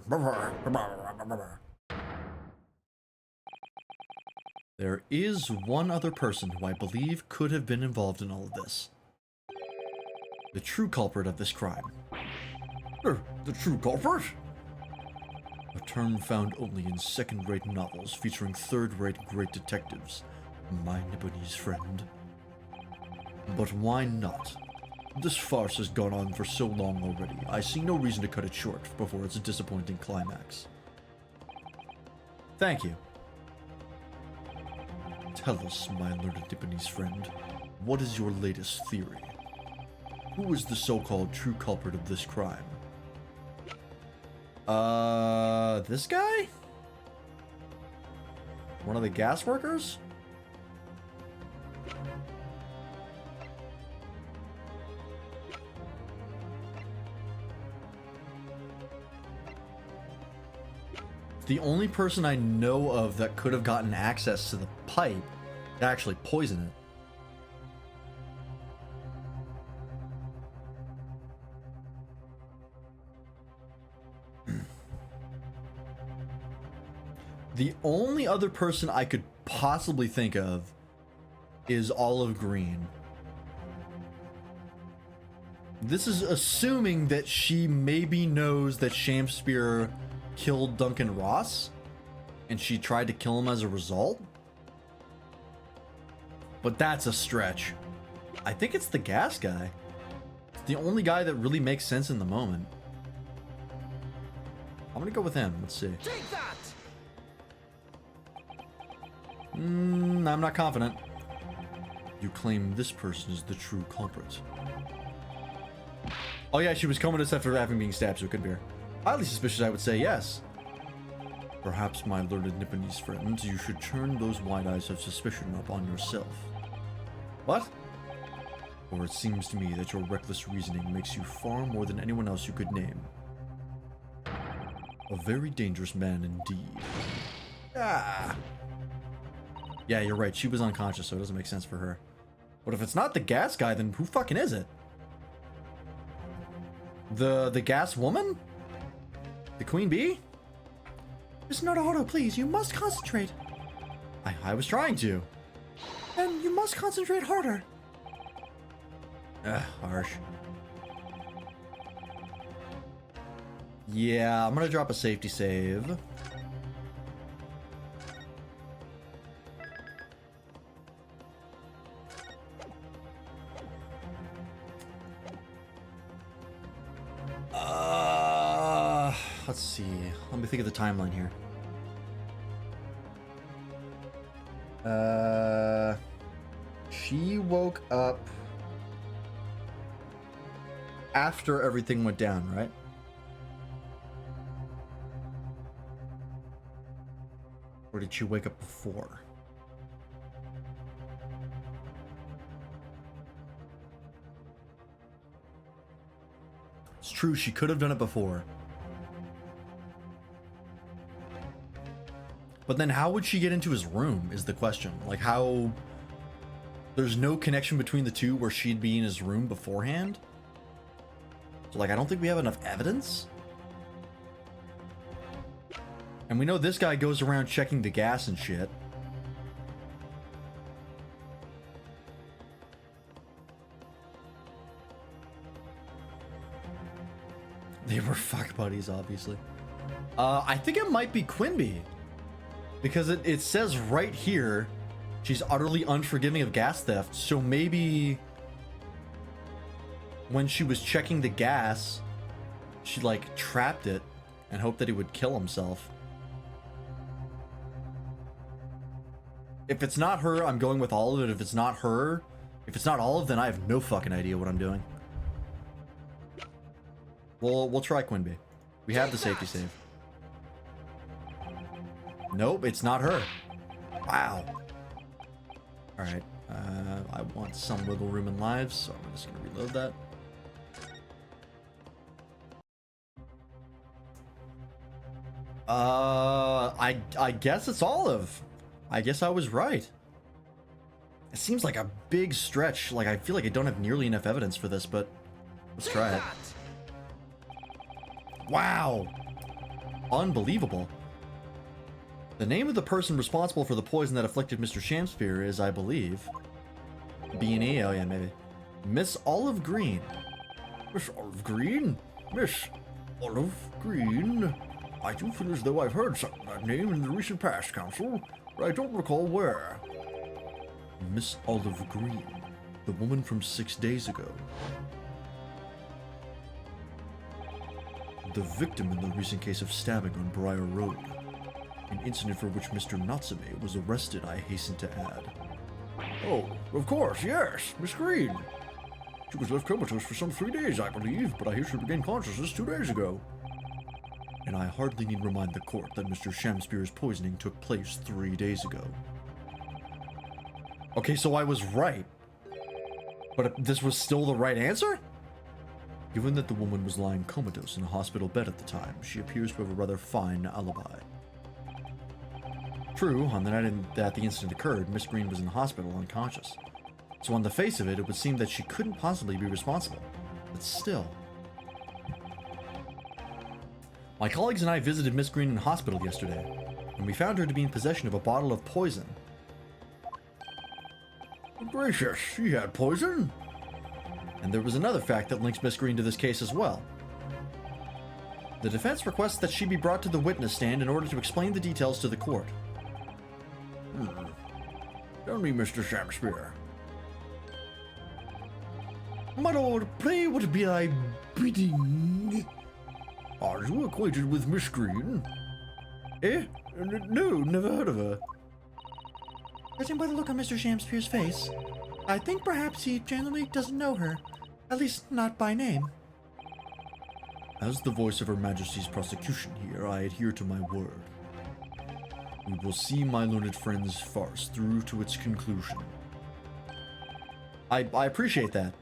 There is one other person who I believe could have been involved in all of this. The true culprit of this crime. The true culprit? A term found only in second-rate novels featuring third-rate great detectives. My Nipponese friend. But why not? This farce has gone on for so long already. I see no reason to cut it short before its disappointing climax. Thank you. Tell us, my learned Nipponese friend, what is your latest theory? Who is the so-called true culprit of this crime? This guy? One of the gas workers? The only person I know of that could have gotten access to the pipe to actually poison it. The only other person I could possibly think of is Olive Green. This is assuming that she maybe knows that Shamspear killed Duncan Ross and she tried to kill him as a result. But that's a stretch. I think it's the gas guy. It's the only guy that really makes sense in the moment. I'm gonna go with him. Let's see. Take that! I'm not confident. You claim this person is the true culprit. Oh yeah, she was comatose after having being stabbed, so it could be her. Highly suspicious, I would say, yes. Perhaps, my learned Nipponese friend, you should turn those wide eyes of suspicion upon yourself. What? For it seems to me that your reckless reasoning makes you far more than anyone else you could name. A very dangerous man indeed. Ah. Yeah, you're right. She was unconscious, so it doesn't make sense for her. But if it's not the gas guy, then who fucking is it? The gas woman? The Queen Bee? Mr. Naruto, please, you must concentrate. I was trying to. And you must concentrate harder. Harsh. Yeah, I'm gonna drop a safety save. Let's see. Let me think of the timeline here. She woke up after everything went down, right? Or did she wake up before? It's true, she could have done it before. But then how would she get into his room is the question. Like how... There's no connection between the two where she'd be in his room beforehand? So like I don't think we have enough evidence? And we know this guy goes around checking the gas and shit. They were fuck buddies, obviously. I think it might be Quimby. Because it says right here, she's utterly unforgiving of gas theft. So maybe when she was checking the gas, she like trapped it and hoped that he would kill himself. If it's not her, I'm going with all of it. If it's not her, if it's not Olive, then I have no fucking idea what I'm doing. We'll try Quimby. We have the safety save. Nope, it's not her. Wow. Alright, I want some wiggle room in lives, so I'm just gonna reload that. I guess it's Olive. I guess I was right. It seems like a big stretch. Like, I feel like I don't have nearly enough evidence for this, but let's try it. Wow. Unbelievable. The name of the person responsible for the poison that afflicted Mr. Shamspear is, I believe, B&E. Oh yeah, maybe Miss Olive Green. Miss Olive Green? Miss Olive Green? I do feel as though I've heard that name in the recent past, Council, but I don't recall where. Miss Olive Green, the woman from 6 days ago. The victim in the recent case of stabbing on Briar Road. An incident for which Mr. Natsume was arrested, I hasten to add. Oh, of course, yes, Miss Green. She was left comatose for some 3 days, I believe, but I hear she regained consciousness 2 days ago. And I hardly need remind the court that Mr. Shamspear's poisoning took place 3 days ago. Okay, so I was right. But this was still the right answer? Given that the woman was lying comatose in a hospital bed at the time, she appears to have a rather fine alibi. True, on the night that the incident occurred, Miss Green was in the hospital unconscious. So on the face of it, it would seem that she couldn't possibly be responsible. But still. My colleagues and I visited Miss Green in hospital yesterday, and we found her to be in possession of a bottle of poison. Gracious, she had poison? And there was another fact that links Miss Green to this case as well. The defense requests that she be brought to the witness stand in order to explain the details to the court. Tell me, Mr. Shamspear. My lord, pray what be thy bidding? Are you acquainted with Miss Green? Eh? No, never heard of her. Judging by the look on Mr. Shamspear's face, I think perhaps he generally doesn't know her. At least not by name. As the voice of Her Majesty's prosecution here, I adhere to my word. We will see my learned friend's farce through to its conclusion. I appreciate that.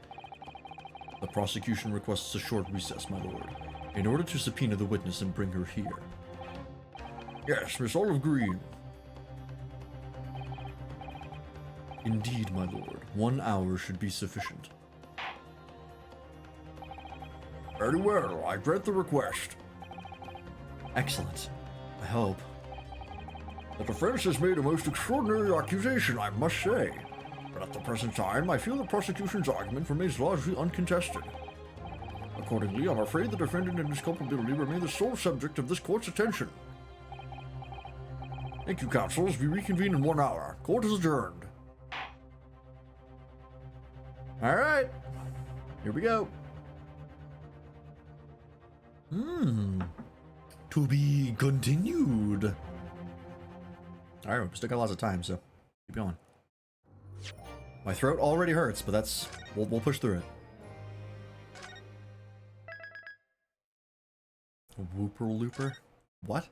The prosecution requests a short recess, my lord, in order to subpoena the witness and bring her here. Yes, Miss Olive Green. Indeed, my lord. 1 hour should be sufficient. Very well, I grant the request. Excellent. I hope. The defense has made a most extraordinary accusation, I must say. But at the present time, I feel the prosecution's argument remains largely uncontested. Accordingly, I'm afraid the defendant and his culpability remain the sole subject of this court's attention. Thank you, counsels. We reconvene in 1 hour. Court is adjourned. All right. Here we go. To be continued. All right, we still got lots of time, so keep going. My throat already hurts, but that's we'll push through it. A whooper looper? What?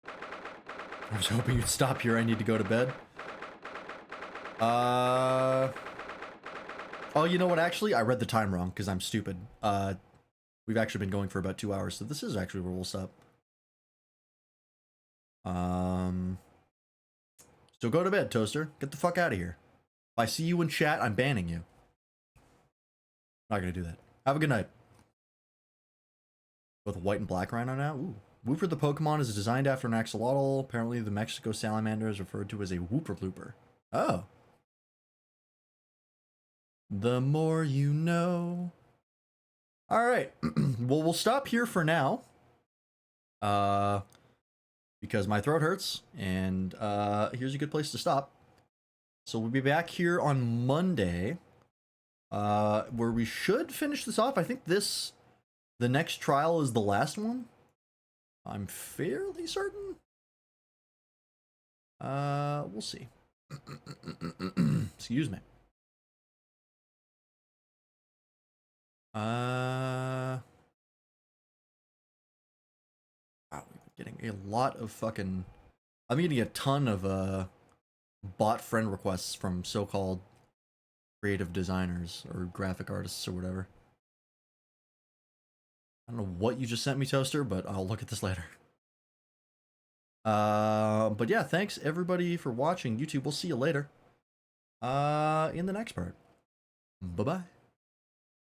I was hoping you'd stop here. I need to go to bed. Oh, you know what? Actually, I read the time wrong because I'm stupid. We've actually been going for about 2 hours, so this is actually where we'll stop. So go to bed, Toaster. Get the fuck out of here. If I see you in chat, I'm banning you. Not gonna do that. Have a good night. With white and black rhino now? Ooh. Wooper the Pokemon is designed after an axolotl. Apparently the Mexico salamander is referred to as a Wooper Looper. Oh. The more you know. Alright. Well, we'll stop here for now. Because my throat hurts, and here's a good place to stop. So we'll be back here on Monday, where we should finish this off. I think the next trial is the last one. I'm fairly certain. We'll see. Excuse me. Wow, we've been getting a lot of fucking... I'm getting a ton of bot friend requests from so-called creative designers or graphic artists or whatever. I don't know what you just sent me, Toaster, but I'll look at this later. But yeah, thanks everybody for watching. YouTube, we'll see you later. In the next part. Bye-bye.